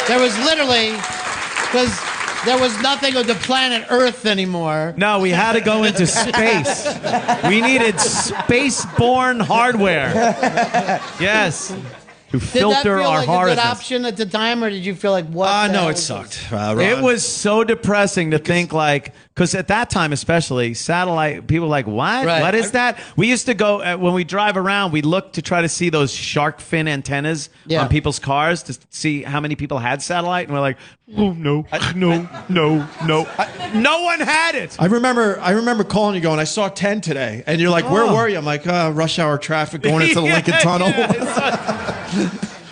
S6: There was literally because. There was nothing of the planet Earth anymore.
S9: No, we had to go into space. We needed space-borne hardware. Yes. To filter our hardness. Did that feel like a good option
S6: at the time, or did you feel like, what?
S8: No, it sucked.
S9: It was so depressing to think like, because at that time especially, satellite, people were like, what? Right. What is that? We used to go, when we drive around, we look to try to see those shark fin antennas on people's cars to see how many people had satellite. And we're like, oh, no. No one had it.
S8: I remember calling you going, I saw 10 today. And you're like, where were you? I'm like, rush hour traffic going into the Lincoln Tunnel.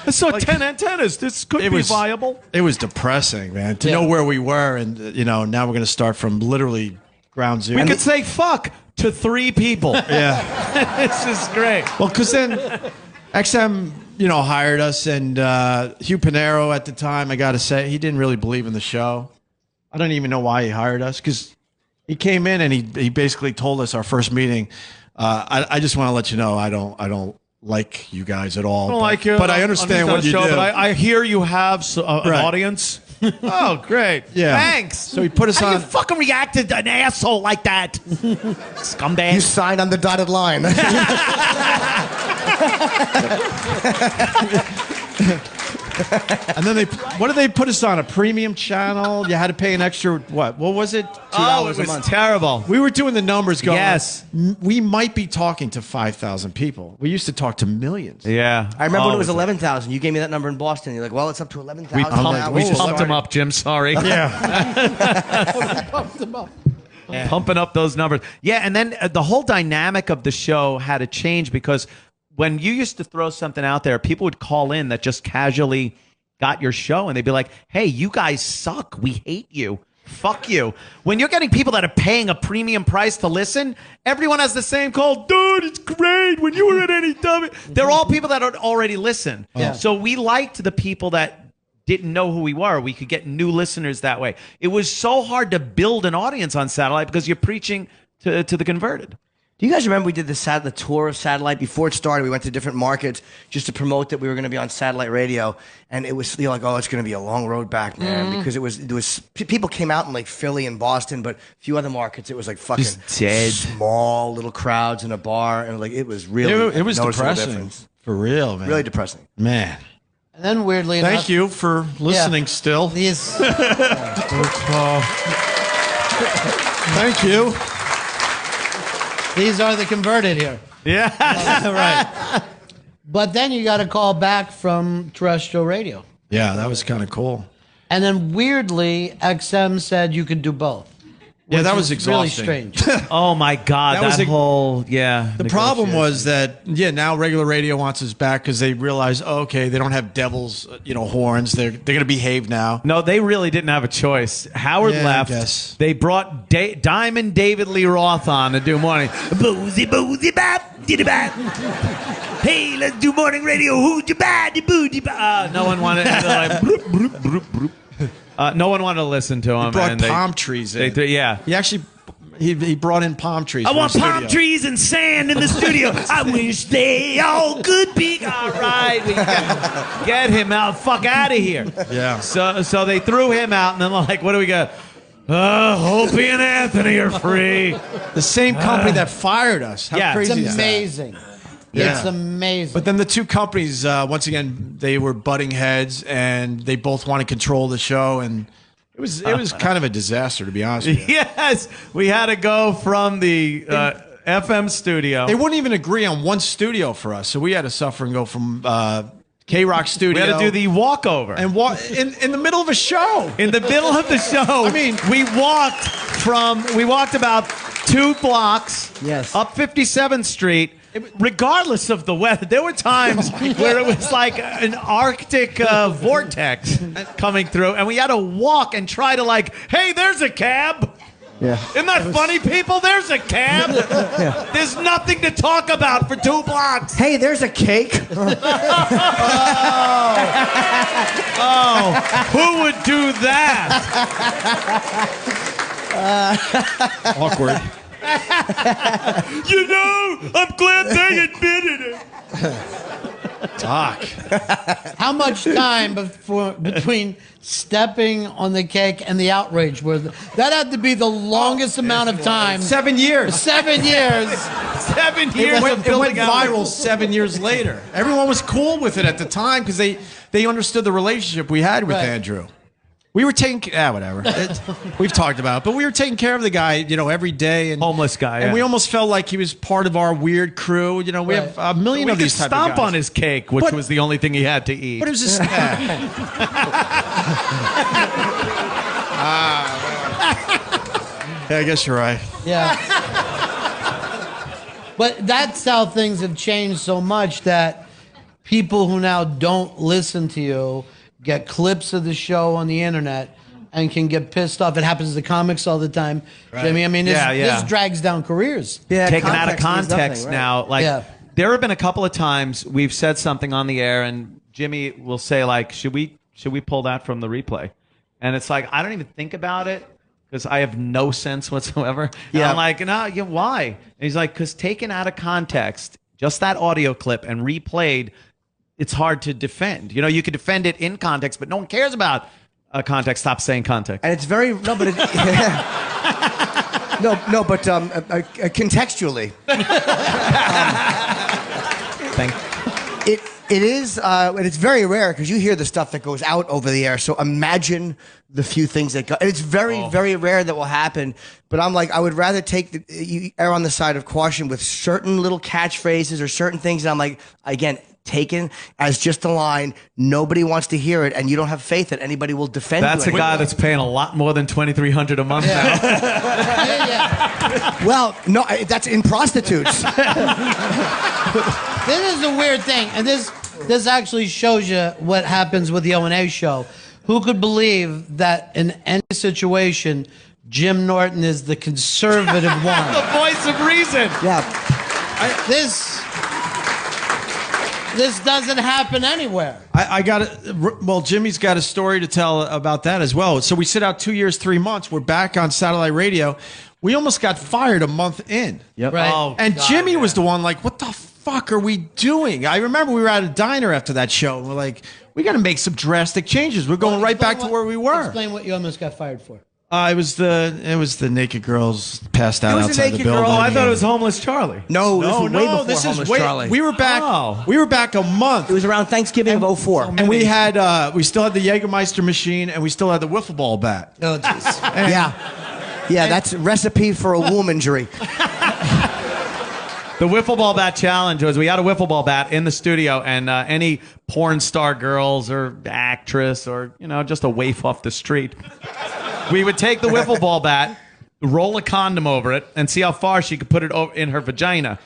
S9: I saw 10 antennas. This could be viable.
S8: It was depressing, man, to know where we were. And, now we're going to start from literally ground zero.
S9: We could say fuck to 3 people.
S8: Yeah.
S9: This is great.
S8: Well, because then XM, hired us. And Hugh Pinero at the time, I got to say, he didn't really believe in the show. I don't even know why he hired us, because he came in and he basically told us our first meeting, I just want to let you know I don't like you guys at all.
S9: I don't like you.
S8: But I understand what you do.
S9: But I hear you have an audience. Oh, great.
S8: Yeah.
S9: Thanks.
S8: So he put us on.
S9: How you fucking reacted to an asshole like that? Scumbag.
S3: You signed on the dotted line.
S8: And then what did they put us on? A premium channel? You had to pay an extra, what was it?
S9: $2 it was a month. Terrible.
S8: We were doing the numbers going,
S9: yes,
S8: we might be talking to 5,000 people. We used to talk to millions.
S9: Yeah.
S3: I remember when it was 11,0and. You gave me that number in Boston. You're like, well, it's up to 11,000.
S9: We pumped them up, Jim. Sorry.
S8: Yeah.
S6: Pumped them up.
S9: Yeah. Pumping up those numbers. Yeah, and then the whole dynamic of the show had to change, because when you used to throw something out there, people would call in that just casually got your show, and they'd be like, hey, you guys suck. We hate you. Fuck you. When you're getting people that are paying a premium price to listen, everyone has the same call. Dude, it's great. When you were at any dummy. They're all people that already listen.
S6: Yeah.
S9: So we liked the people that didn't know who we were. We could get new listeners that way. It was so hard to build an audience on satellite because you're preaching to the converted.
S3: Do you guys remember we did the tour of satellite before it started? We went to different markets just to promote that we were going to be on satellite radio, and it was like, oh, it's going to be a long road back, man, because it was people came out in like Philly and Boston, but a few other markets it was like fucking small little crowds in a bar, and like it was really
S8: it was depressing
S3: difference.
S8: For real, man.
S3: Really depressing,
S8: man.
S6: And then weirdly enough,
S8: thank you for listening. Still, thank you.
S6: These are the converted here.
S9: Yeah.
S6: Right. But then you got a call back from terrestrial radio.
S8: Yeah, that was kind of cool.
S6: And then weirdly, XM said you could do both.
S8: Yeah, that was exhausting.
S6: Really strange.
S9: Oh my God, that whole The
S8: problem was that now regular radio wants us back because they realize, okay, they don't have devils, horns. They're gonna behave now.
S9: No, they really didn't have a choice. Howard left.
S8: I guess.
S9: They brought Diamond David Lee Roth on to do morning. Boozy bap, diddy bap. Hey, let's do morning radio. Who's your bad? No one wanted. No one wanted to listen to him.
S8: He brought palm trees in.
S9: He
S8: actually he brought in palm trees.
S9: I want palm trees and sand in the studio. I wish they all could be. All right, we get him out. Fuck out of here.
S8: Yeah.
S9: So they threw him out, and then they're like, what do we got? Opie and Anthony are free.
S8: The same company that fired us. How crazy
S6: it's
S8: is
S6: amazing.
S8: Yeah.
S6: It's amazing.
S8: But then the two companies, once again, they were butting heads, and they both want to control the show, and it was kind of a disaster, to be honest with you.
S9: Yes, we had to go from the FM studio.
S8: They wouldn't even agree on one studio for us, so we had to suffer and go from K-Rock
S9: We
S8: studio.
S9: had to do the walkover.
S8: and in the middle of a show.
S9: In the middle of the show,
S8: I mean,
S9: we walked about 2 blocks
S3: Yes.
S9: up 57th Street, regardless of the weather. There were times where it was like an Arctic vortex coming through, and we had to walk and try to hey, there's a cab.
S3: Yeah.
S9: Isn't that funny, people? There's a cab. There's nothing to talk about for 2 blocks.
S3: Hey, there's a cake.
S9: Oh, who would do that?
S8: Awkward.
S9: I'm glad they admitted it.
S8: Doc.
S6: How much time between stepping on the cake and the outrage? That had to be the longest amount of time.
S8: 7 years.
S6: 7 years.
S9: 7 years
S8: It
S9: of
S8: went
S9: building out.
S8: viral 7 years later. Everyone was cool with it at the time because they understood the relationship we had with
S6: Right.
S8: Andrew. We were taking whatever. We've talked about it, but we were taking care of the guy, every day. And
S9: Homeless guy,
S8: and
S9: yeah.
S8: we almost felt like he was part of our weird crew. We
S6: Right.
S8: have a million
S9: We
S8: of
S9: could
S8: these type
S9: stomp
S8: of guys.
S9: on his cake, which
S8: But-
S9: was the only thing he had to eat.
S8: But it was just. Yeah, I guess you're right.
S6: Yeah. But that's how things have changed so much that people who now don't listen to you get clips of the show on the internet and can get pissed off. It happens to the comics all the time. Jimmy, I mean, this drags down careers.
S3: Yeah,
S9: Taken out of
S3: context means
S9: context
S3: nothing, right?
S9: now.
S6: Yeah.
S9: There have been a couple of times we've said something on the air, and Jimmy will say, should we pull that from the replay? And it's like, I don't even think about it because I have no sense whatsoever. And I'm like, no, why? And he's like, because taken out of context, just that audio clip and replayed, it's hard to defend. You could defend it in context, but no one cares about context. Stop saying context.
S3: And it's very but contextually. It is, and it's very rare because you hear the stuff that goes out over the air. So imagine the few things that go. And it's very, very rare that will happen. But I'm like, I would rather you err on the side of caution with certain little catchphrases or certain things. And I'm like, again, taken as just a line. Nobody wants to hear it, and you don't have faith that anybody will defend.
S9: That's a guy that's paying a lot more than $2,300 a month now.
S3: Well, no, that's in prostitutes.
S6: This is a weird thing, and this actually shows you what happens with the O&A show. Who could believe that in any situation, Jim Norton is the conservative one?
S9: The voice of reason.
S3: Yeah.
S6: This doesn't happen anywhere.
S8: Jimmy's got a story to tell about that as well. So we sit out 2 years, 3 months. We're back on satellite radio. We almost got fired a month in.
S3: Yep.
S6: Right.
S9: Oh,
S8: And
S9: God,
S8: Jimmy
S9: yeah.
S8: was the one like, what the fuck are we doing? I remember we were at a diner after that show. And we're like, we got to make some drastic changes. We're going right back to where we were.
S6: Explain what you almost got fired for.
S8: It was the naked girls passed out
S3: It was the
S8: outside the
S3: naked
S8: building.
S3: girl.
S9: Oh, I thought it was Homeless Charlie.
S3: No, this was way before
S8: this
S3: Homeless
S8: is way.
S3: Charlie.
S8: We were back.
S9: Oh.
S8: We were back a month.
S3: It was around Thanksgiving of 04.
S8: And we still had the Jägermeister machine, and we still had the wiffle ball bat.
S6: Oh, jeez.
S3: Yeah, that's a recipe for a womb injury.
S9: The wiffle ball bat challenge was we had a wiffle ball bat in the studio, and any porn star girls or actress or just a waif off the street, we would take the wiffle ball bat, roll a condom over it, and see how far she could put it in her vagina.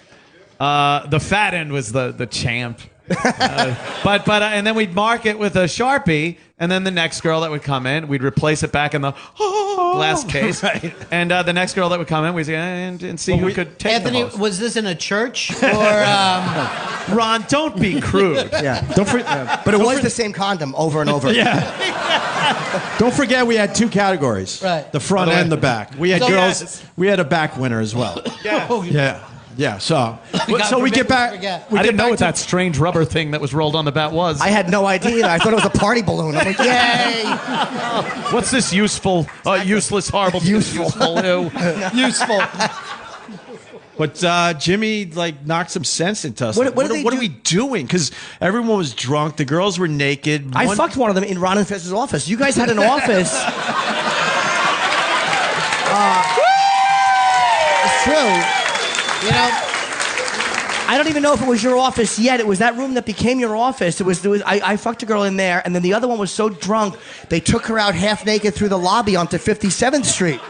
S9: The fat end was the champ. And then we'd mark it with a Sharpie, and then the next girl that would come in, we'd replace it back in the glass case. Right. And the next girl that would come in, we'd say, and see who could take
S6: Anthony,
S9: the most.
S6: was this in a church or?
S9: Ron, don't be crude.
S3: Yeah. But it was the same condom over and over.
S8: Don't forget we had two categories.
S6: Right.
S8: The front and the back. We had
S6: So-
S8: girls.
S9: Yes.
S8: We had a back winner as well.
S6: Yeah.
S8: Yeah. So
S6: God
S8: we
S6: forbid
S8: get back.
S6: we forget.
S8: We
S9: I
S8: get
S9: didn't know
S8: back
S9: what
S8: to-
S9: that strange rubber thing that was rolled on the bat was.
S3: I had no idea. I thought it was a party balloon. I'm like, yay!
S9: What's this useful, useless, horrible,
S3: Useful.
S9: useful?
S6: Useful.
S8: But Jimmy knocked some sense into us.
S3: What
S8: are we doing? Because everyone was drunk. The girls were naked.
S3: I fucked one of them in Ron and Fez's office. You guys had an office. It's true. You know, I don't even know if it was your office yet. It was that room that became your office. I fucked a girl in there, and then the other one was so drunk, they took her out half naked through the lobby onto 57th Street.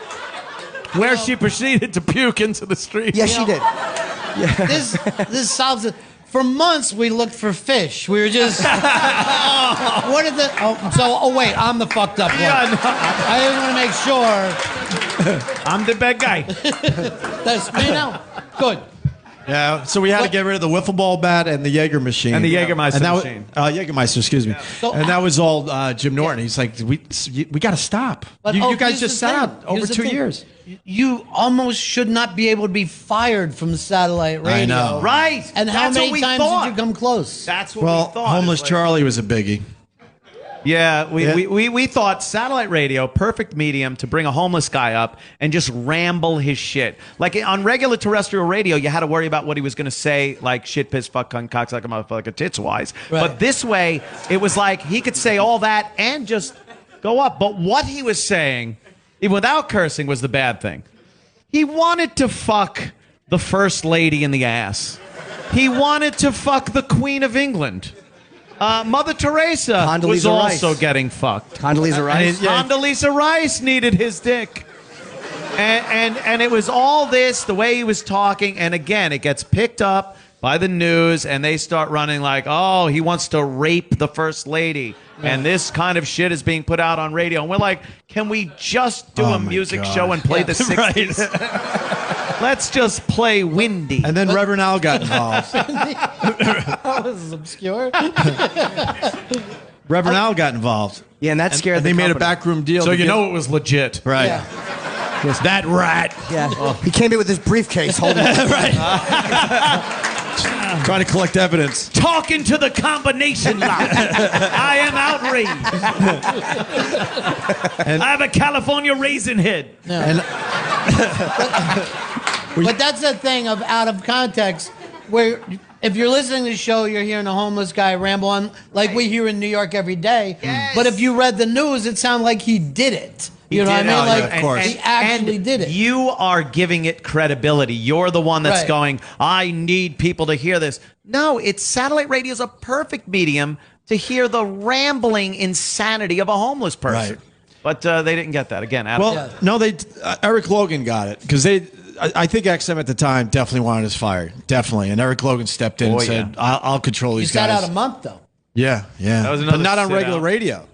S9: Where she proceeded to puke into the street.
S3: Yes, she did. Yeah.
S6: This solves it. For months, we looked for fish. We were just... what is it? Oh, wait, I'm the fucked up one.
S9: Yeah, no.
S6: I just want to make sure.
S9: I'm the bad guy.
S6: That's me now. Good.
S8: Yeah, so we had to get rid of the wiffle ball bat and the Jaeger machine.
S9: And the Jägermeister machine.
S8: Jägermeister, excuse me.
S6: So-
S8: and that was all Jim Norton. He's like, we got to stop.
S6: But,
S8: You guys
S6: here's
S8: just
S6: the
S8: sat
S6: thing.
S8: out over
S6: Here's the
S8: 2
S6: thing.
S8: years.
S6: You almost should not be able to be fired from satellite radio.
S8: I know.
S9: Right.
S6: And how
S9: That's what
S6: many
S9: we
S6: times
S9: thought.
S6: did you come close?
S9: That's what
S8: Well,
S9: we thought.
S8: Homeless
S9: It's like-
S8: Charlie was a biggie.
S9: Yeah, we thought satellite radio, perfect medium to bring a homeless guy up and just ramble his shit. Like on regular terrestrial radio, you had to worry about what he was going to say, like shit, piss, fuck, cunt, cocksucker, motherfucker, tits wise.
S6: Right.
S9: But this way, it was like he could say all that and just go up. But what he was saying, even without cursing, was the bad thing. He wanted to fuck the first lady in the ass. He wanted to fuck the Queen of England. Mother Teresa
S3: Condoleezza
S9: was
S3: Rice.
S9: also getting fucked.
S3: Condoleezza Rice.
S9: Condoleezza Rice needed his dick. And it was all this, the way he was talking. And again, it gets picked up by the news and they start running like, oh, he wants to rape the first lady. And this kind of shit is being put out on radio. And we're like, can we just do a
S8: my
S9: music
S8: God.
S9: show and play the 60s? Let's just play Windy.
S8: And then Reverend Al got involved.
S6: This is obscure.
S8: Reverend Al got involved.
S3: Yeah, and that scared
S8: And
S3: the
S8: they made a
S3: company.
S8: backroom deal.
S9: So
S8: to
S9: you
S8: get-
S9: know it was legit.
S8: Right.
S6: Yeah.
S8: Yes, that rat.
S3: Yeah. He came in with his briefcase holding it.
S8: Trying to collect evidence.
S9: Talking to the combination lock. I am outraged. I have a California raisin head.
S8: And
S6: But that's the thing of out of context, where if you're listening to the show, you're hearing a homeless guy ramble on like we hear in New York every day.
S9: Yes.
S6: But if you read the news, it sounded like he did it. You know what I
S9: did
S6: mean?
S9: it.
S6: Like
S8: yeah, of course.
S6: he actually did it.
S9: You are giving it credibility. You're the one that's
S6: Right.
S9: going, I need people to hear this. No, it's satellite radio is a perfect medium to hear the rambling insanity of a homeless person.
S8: Right.
S9: But they didn't get that. Again,
S8: well,
S6: Yeah.
S8: no, Eric Logan got it because I think XM at the time definitely wanted us fired, definitely. And Eric Logan stepped in
S9: Oh,
S8: and said,
S9: yeah.
S8: "I'll control
S6: You
S8: these
S6: sat
S8: guys."
S6: out a month though.
S8: Yeah.
S9: That was
S8: But
S9: another
S8: not on
S9: sit
S8: regular
S9: out.
S8: radio.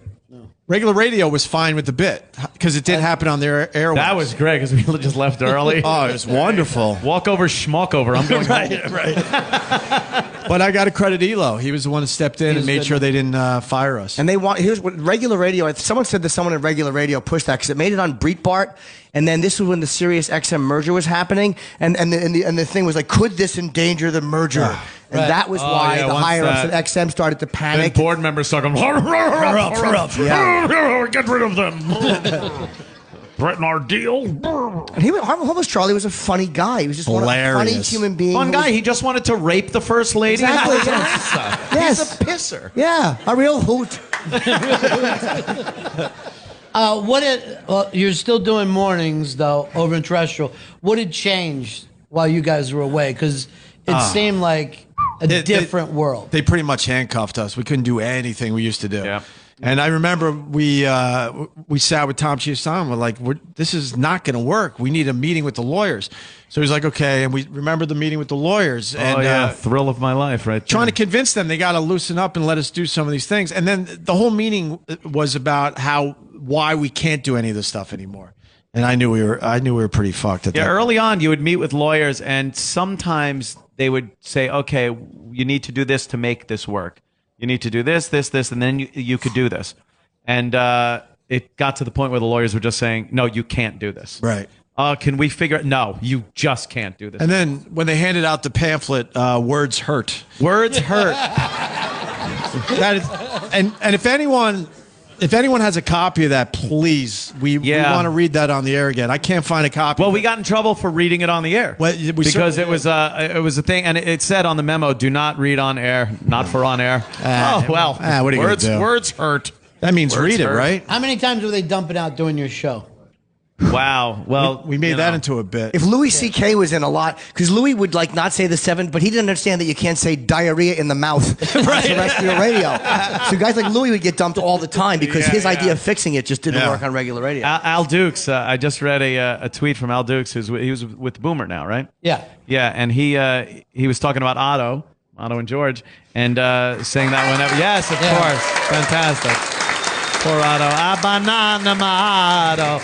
S8: Regular radio was fine with the bit because it did happen on their airwaves.
S9: that was great because we just left early.
S8: Oh, it was wonderful.
S9: Walk over, schmuck over. I'm going home.
S8: Right. But I got to credit Elo. He was the one who stepped in and
S6: was
S8: made
S6: good.
S8: sure they didn't fire us.
S3: And they want, here's what regular radio, someone said that someone at regular radio pushed that because it made it on Breitbart. And then this was when the Sirius XM merger was happening. And the thing was like, could this endanger the merger? And
S6: Right.
S3: that was why
S9: yeah,
S3: the
S9: once
S3: higher ups
S9: that-
S3: at XM started to
S9: And
S3: panic.
S9: board members talking,
S3: Yeah.
S9: get rid of them. Threaten our deal.
S3: And Homeless Charlie was a funny guy. He was just one of the funny
S8: Hilarious.
S3: human being.
S9: One
S3: who
S9: guy,
S3: was-
S9: he just wanted to rape the first lady.
S3: Exactly,
S9: and
S3: yes.
S9: He's
S3: Yes.
S9: a pisser.
S3: Yeah, a real hoot.
S6: Well, you're still doing mornings though over in terrestrial. What had changed while you guys were away? Because it seemed like a different world.
S8: They pretty much handcuffed us. We couldn't do anything we used to do.
S9: Yeah.
S8: And I remember we sat with Tom Chiasson. We're like, this is not going to work. We need a meeting with the lawyers. So he's like, okay. And we remember the meeting with the lawyers. And,
S9: thrill of my life, right?
S8: trying to convince them they got to loosen up and let us do some of these things. And then the whole meeting was about why we can't do any of this stuff anymore. And I knew we were pretty fucked at that.
S9: Early on, you would meet with lawyers, and sometimes they would say, okay, you need to do this to make this work. You need to do this, this, this, and then you could do this. And it got to the point where the lawyers were just saying, no, you can't do this.
S8: Right.
S9: Can we figure it? No, you just can't do this.
S8: And then when they handed out the pamphlet, words hurt.
S9: Words hurt.
S8: That is, and if anyone If anyone has a copy of that, please, we want to read that on the air again. I can't find a copy.
S9: Well, we got in trouble for reading it on the air because it was a thing, and it said on the memo, "Do not read on air, not for on air." What are you gonna do? Words hurt.
S8: That means
S9: Words
S8: read it,
S9: hurt.
S8: right?
S6: How many times will they dump it out during your show?
S9: Wow. Well,
S8: we made that into a bit.
S3: If Louis C.K. was in a lot, because Louis would like not say the 7, but he didn't understand that you can't say diarrhea in the mouth on terrestrial radio. So guys like Louis would get dumped all the time because his idea of fixing it just didn't work on regular radio.
S9: Al Dukes. I just read a tweet from Al Dukes. He was with Boomer now, right?
S6: Yeah.
S9: Yeah, and he was talking about Otto and George, and saying that whenever. Yes, of course. Fantastic. Poor Otto. A banana, my Otto.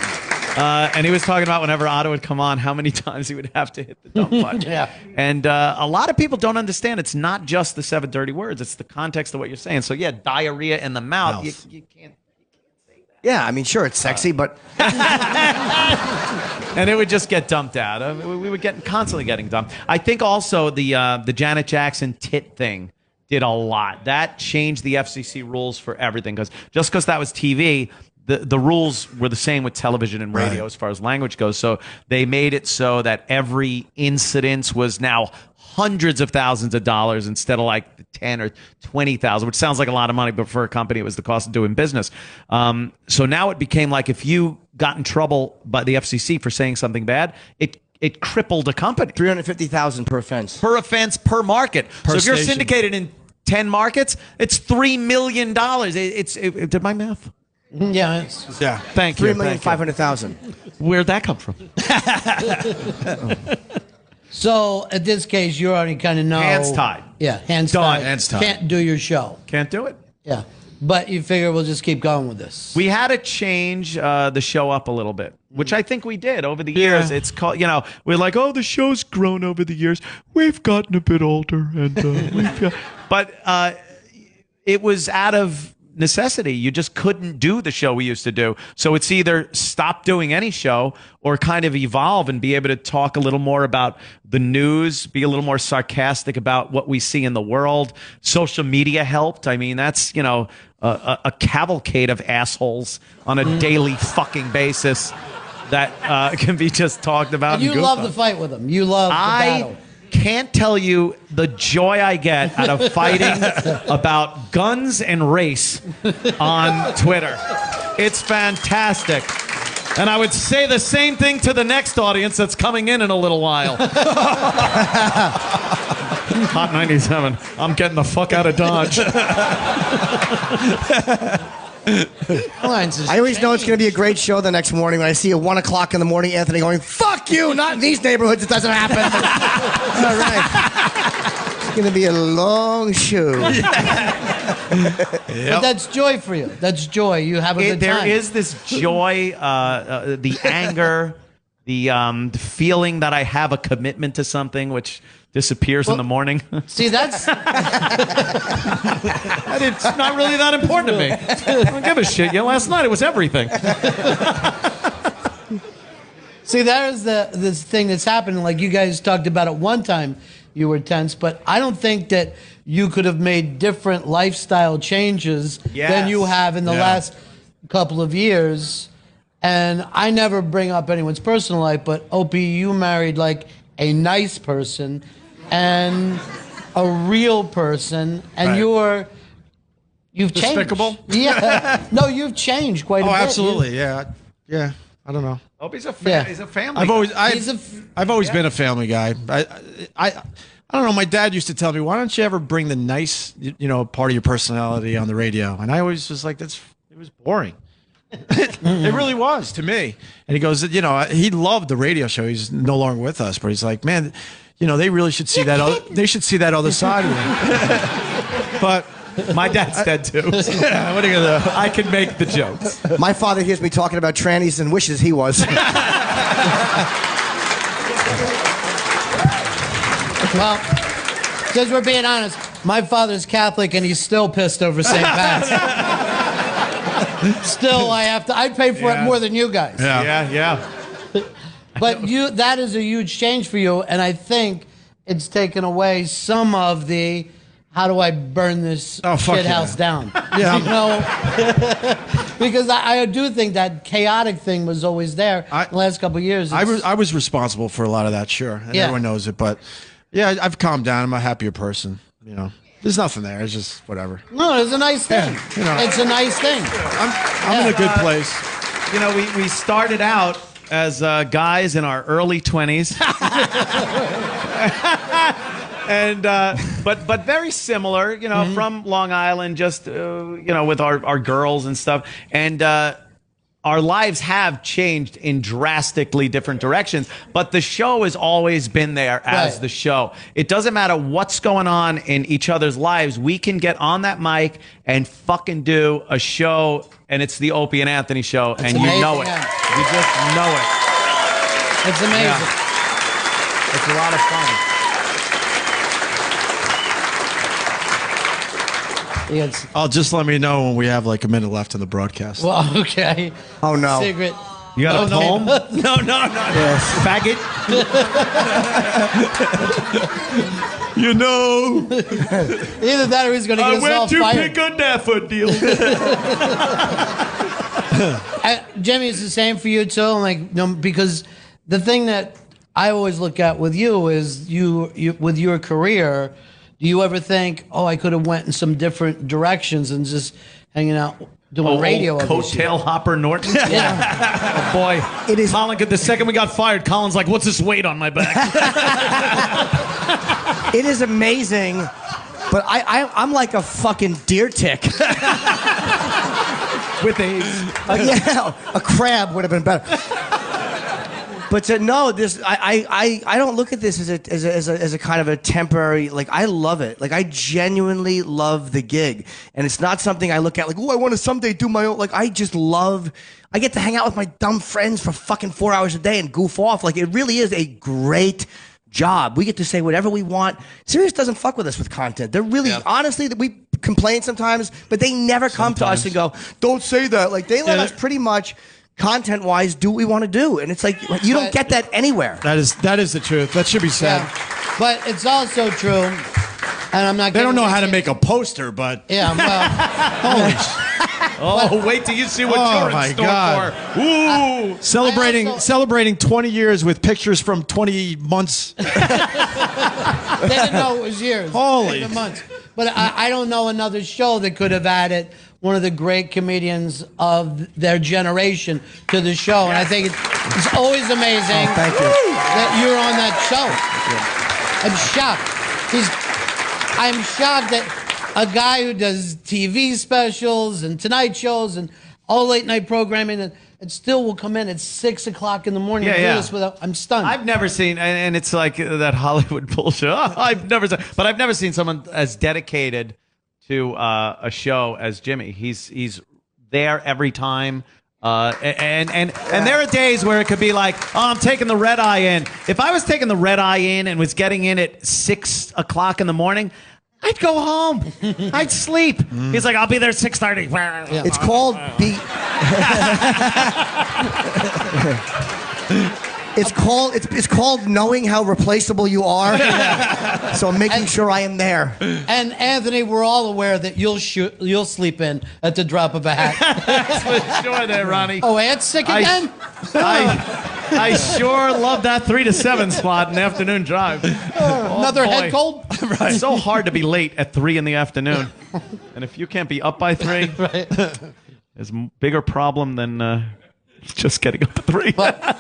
S9: And he was talking about whenever Otto would come on, how many times he would have to hit the dump button. And a lot of people don't understand it's not just the 7 dirty words. It's the context of what you're saying. So, diarrhea in the mouth. You can't say that.
S3: Yeah, I mean, sure, it's sexy, but...
S9: And it would just get dumped out. We were constantly getting dumped. I think also the Janet Jackson tit thing did a lot. That changed the FCC rules for everything. Just because that was TV... The rules were the same with television and radio as far as language goes. So they made it so that every incident was now hundreds of thousands of dollars instead of like the 10 or 20,000, which sounds like a lot of money, but for a company, it was the cost of doing business. So now it became like if you got in trouble by the FCC for saying something bad, it crippled a company.
S3: $350,000 per offense.
S9: Per offense, per market. So if you're
S8: station.
S9: syndicated in 10 markets, it's $3 million. Did my math?
S6: Yeah.
S9: Thank you.
S3: $3,500,000.
S9: Where'd that come from?
S6: So, at this case, you already kind of know.
S9: Hands tied.
S6: Yeah, hands
S9: Done.
S6: tied.
S8: Hands tied.
S6: Can't do your show.
S9: Can't do it.
S6: Yeah. But you figure we'll just keep going with this.
S9: We had to change the show up a little bit, which I think we did over the years. It's called, we're like, oh, the show's grown over the years. We've gotten a bit older, and but it was out of necessity. You just couldn't do the show we used to do. So it's either stop doing any show or kind of evolve and be able to talk a little more about the news, be a little more sarcastic about what we see in the world. Social media helped. I mean, that's, a cavalcade of assholes on a daily fucking basis that can be just talked about.
S6: And you love the fight with them. You love the battle.
S9: Can't tell you the joy I get out of fighting about guns and race on Twitter. It's fantastic. And I would say the same thing to the next audience that's coming in a little while. Hot 97. I'm getting the fuck out of Dodge.
S3: I always know it's going to be a great show the next morning when I see at 1 o'clock in the morning Anthony going, fuck you, not in these neighborhoods, it doesn't happen. All right. It's going to be a long show.
S6: But that's joy for you. That's joy. You have a good time.
S9: There is this joy, the anger, the feeling that I have a commitment to something, which disappears in the morning.
S6: See, that's...
S9: It's not really that important to me. I don't give a shit. Last night it was everything.
S6: See, that is this thing that's happening. Like you guys talked about at one time, you were tense, but I don't think that you could have made different lifestyle changes than you have in the last couple of years. And I never bring up anyone's personal life, but Opie, you married like a nice person and a real person, and you've changed.
S8: Despicable?
S6: Yeah. No, you've changed quite a bit.
S8: Oh, absolutely. Yeah. I don't know.
S9: Opie's a
S6: he's
S9: a family.
S8: I've always been a family guy. I don't know. My dad used to tell me, "Why don't you ever bring the nice, part of your personality on the radio?" And I always was like, it was boring. It really was to me. And he goes, he loved the radio show. He's no longer with us, but he's like, man, they really should see that. They should see that other side of me. But
S9: my dad's dead too. So what are you gonna do? I can make the jokes.
S3: My father hears me talking about trannies and wishes he was.
S6: Well, because we're being honest, my father's Catholic and he's still pissed over St. Pat's. Still, I pay for it more than you guys.
S9: Yeah.
S6: But that is a huge change for you, and I think it's taken away some of the how do I burn this shit house down?
S8: Yeah.
S6: You know? Because I do think that chaotic thing was always there the last couple of years.
S8: I was responsible for a lot of that, sure. And everyone knows it. But, yeah, I've calmed down. I'm a happier person, you know. There's nothing there. It's just whatever.
S6: No, it's a nice thing.
S8: Yeah, you know.
S6: It's a nice thing.
S8: I'm in a good place.
S9: You know, we started out as guys in our early 20s. And but very similar, you know, from Long Island, just you know, with our girls and stuff, and our lives have changed in drastically different directions. But the show has always been there as the show. It doesn't matter what's going on in each other's lives. We can get on that mic and fucking do a show, and it's the Opie and Anthony show, and
S6: amazing,
S9: you know it. You just know it.
S6: It's amazing.
S9: Yeah. It's a lot of fun.
S8: I'll just let me know when we have like a minute left in the broadcast.
S6: Well, okay.
S3: Oh, no.
S6: Secret.
S9: You got a poem? No.
S3: Yes.
S9: Faggot.
S8: You know,
S6: Either that or he's going to get us all fired.
S9: a daffodil.
S6: Jimmy, it's the same for you too. Like, no, because the thing that I always look at with you is you with your career. Do you ever think, oh, I could have went in some different directions and just hanging out doing radio?
S9: Coattail hopper Norton.
S6: Yeah.
S9: Oh boy,
S3: It is-
S9: Colin. The second we got fired, Colin's like, "What's this weight on my back?"
S3: It is amazing, but I'm like a fucking deer tick.
S9: With AIDS.
S3: Yeah, a crab would have been better. But no, this I don't look at this as a kind of a temporary. Like, I love it. Like, I genuinely love the gig, and it's not something I look at like, oh, I want to someday do my own. Like, I just love. I get to hang out with my dumb friends for fucking 4 hours a day and goof off. Like, it really is a great job. We get to say whatever we want. Sirius doesn't fuck with us with content. They're really, honestly, that we complain sometimes, but they never come to us and go, don't say that. Like, they let us pretty much, content-wise, do what we want to do. And it's like, you don't get that anywhere.
S8: that is the truth. That should be said.
S6: Yeah. But it's also true, and I'm not.
S8: They don't know how to make a poster, but
S6: Yeah, well,
S8: holy shit.
S9: Oh, wait till you see what you're
S8: my
S9: in store
S8: God.
S9: for. Ooh.
S8: Celebrating 20 years with pictures from 20 months.
S6: they didn't know it was years.
S8: Holy.
S6: Even months. But I don't know another show that could have added one of the great comedians of their generation to the show. And I think it's always amazing
S3: Thank you.
S6: that you're on that show. I'm shocked. I'm shocked that a guy who does TV specials and Tonight shows and all late night programming and still will come in at 6 o'clock in the morning and do this without. I'm stunned.
S9: I've never seen, and it's like that Hollywood bullshit. I've never seen someone as dedicated to a show as Jimmy. He's there every time. And there are days where it could be like, oh, I'm taking the red eye in. If I was taking the red eye in and was getting in at 6 o'clock in the morning, I'd go home. I'd sleep. He's like, I'll be there at 6:30.
S6: Yeah.
S3: It's called it's called knowing how replaceable you are. So I'm making sure I am there.
S6: And Anthony, we're all aware that you'll sleep in at the drop of a hat.
S9: For sure there, Ronnie.
S6: Oh, Ant's sick again?
S9: I sure love that 3 to 7 slot in the afternoon drive.
S6: Another
S9: boy.
S6: head cold?
S9: It's so hard to be late at 3 in the afternoon. And if you can't be up by 3, there's a bigger problem than just getting up at 3.
S6: But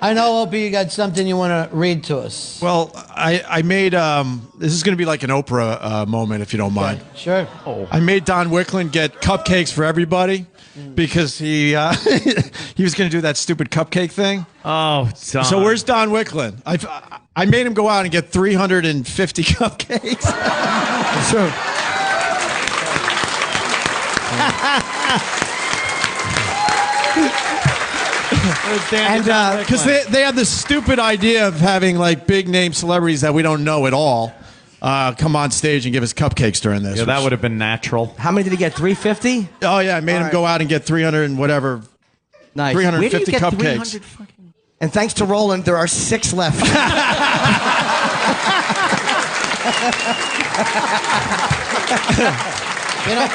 S6: I know, Opie, you got something you want to read to us.
S8: Well, I made this is going to be like an Oprah moment, if you don't mind.
S6: Sure.
S8: I made Don Wickland get cupcakes for everybody because he he was going to do that stupid cupcake thing.
S9: Oh, Don.
S8: So where's Don Wickland? I made him go out and get 350 cupcakes. So. And because they had this stupid idea of having like big name celebrities that we don't know at all come on stage and give us cupcakes during this.
S9: Yeah, that would have been natural.
S3: How many did he get? 350?
S8: Oh yeah, I made him go out and get 300 and whatever.
S3: Nice.
S8: 350 cupcakes.
S3: And thanks to Roland, there are 6 left.
S6: You know,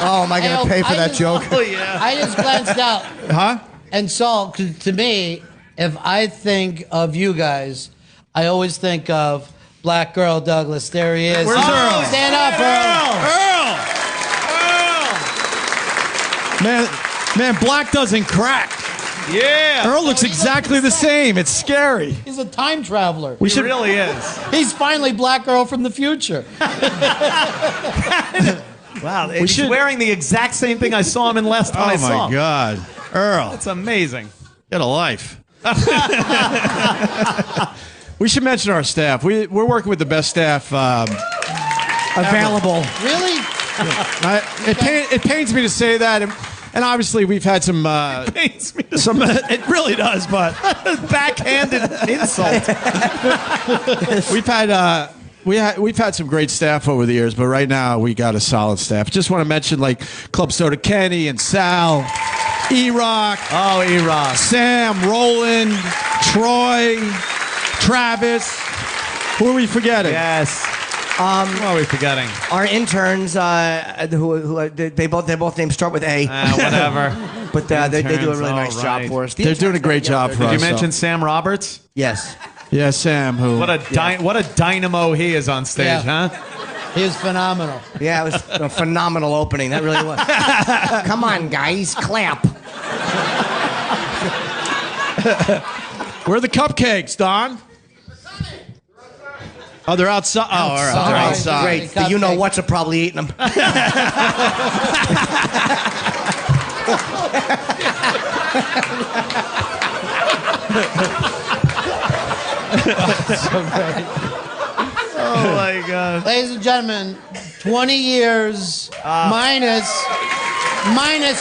S3: Oh, am I going to pay for that joke?
S6: I just glanced out
S8: Huh?
S6: and saw, 'cause to me, if I think of you guys, I always think of Black Girl Douglas. There he is.
S8: Where's Earl?
S6: Stand up, Earl.
S8: Man, Black doesn't crack.
S9: Yeah.
S8: Earl looks exactly the same. It's scary.
S6: He's a time traveler.
S9: He really is.
S6: He's finally Black Girl from the future.
S9: Wow. He's wearing the exact same thing I saw him in last time I saw
S8: Oh, my
S9: him.
S8: God. Earl,
S9: That's amazing.
S8: get a life. We should mention our staff. We're working with the best staff available.
S6: Really?
S8: It pains me to say that, and obviously we've had some.
S9: Pains me.
S8: It really does, but
S9: Backhanded insult.
S8: we've had some great staff over the years, but right now we got a solid staff. Just want to mention like Club Soda Kenny and Sal, E-Rock,
S9: Oh, E-Rock.
S8: Sam, Roland, Troy, Travis. Who are we forgetting?
S9: Yes. What are we forgetting?
S3: Our interns, who they both names start with A.
S9: Whatever.
S3: But they do a
S9: Interns,
S3: really nice
S9: all
S3: job
S9: right.
S3: for us. The
S8: They're doing a
S3: interns,
S8: great job for
S9: Did
S8: us.
S9: you mention Sam Roberts?
S3: Yes.
S8: Yeah, Sam. Who?
S9: What a dynamo he is on stage,
S6: Yeah.
S9: huh?
S6: He was phenomenal.
S3: Yeah, it was a phenomenal opening. That really was. Come on, guys, clap.
S8: Where are the cupcakes, Don? Oh, they're outside. Oh, all right. They're outside.
S3: Great. The you-know-whats are probably eating them.
S9: Oh, my God.
S6: Ladies and gentlemen, 20 years minus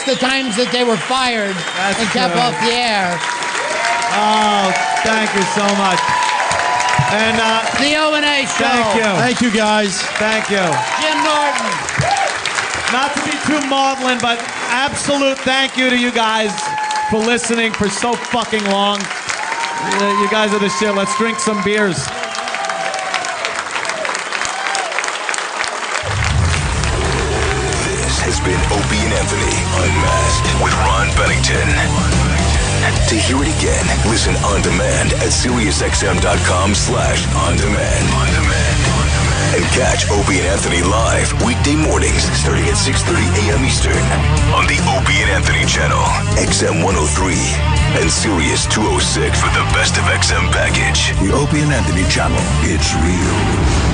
S6: the times that they were fired and kept off the air.
S9: Oh, thank you so much. And
S6: The O&A show.
S9: thank you.
S8: Thank you, guys.
S9: Thank you.
S6: Jim Norton.
S9: Not to be too maudlin, but absolute thank you to you guys for listening for so fucking long. You guys are the shit. Let's drink some beers.
S1: This has been Opie and Anthony Unmasked with Ron Bennington. To hear it again, listen on demand at SiriusXM.com/on-demand. And catch Opie and Anthony live weekday mornings starting at 6:30 a.m. Eastern on the Opie and Anthony channel, XM 103 and Sirius 206 for the best of XM package. The Opie and Anthony channel. It's real.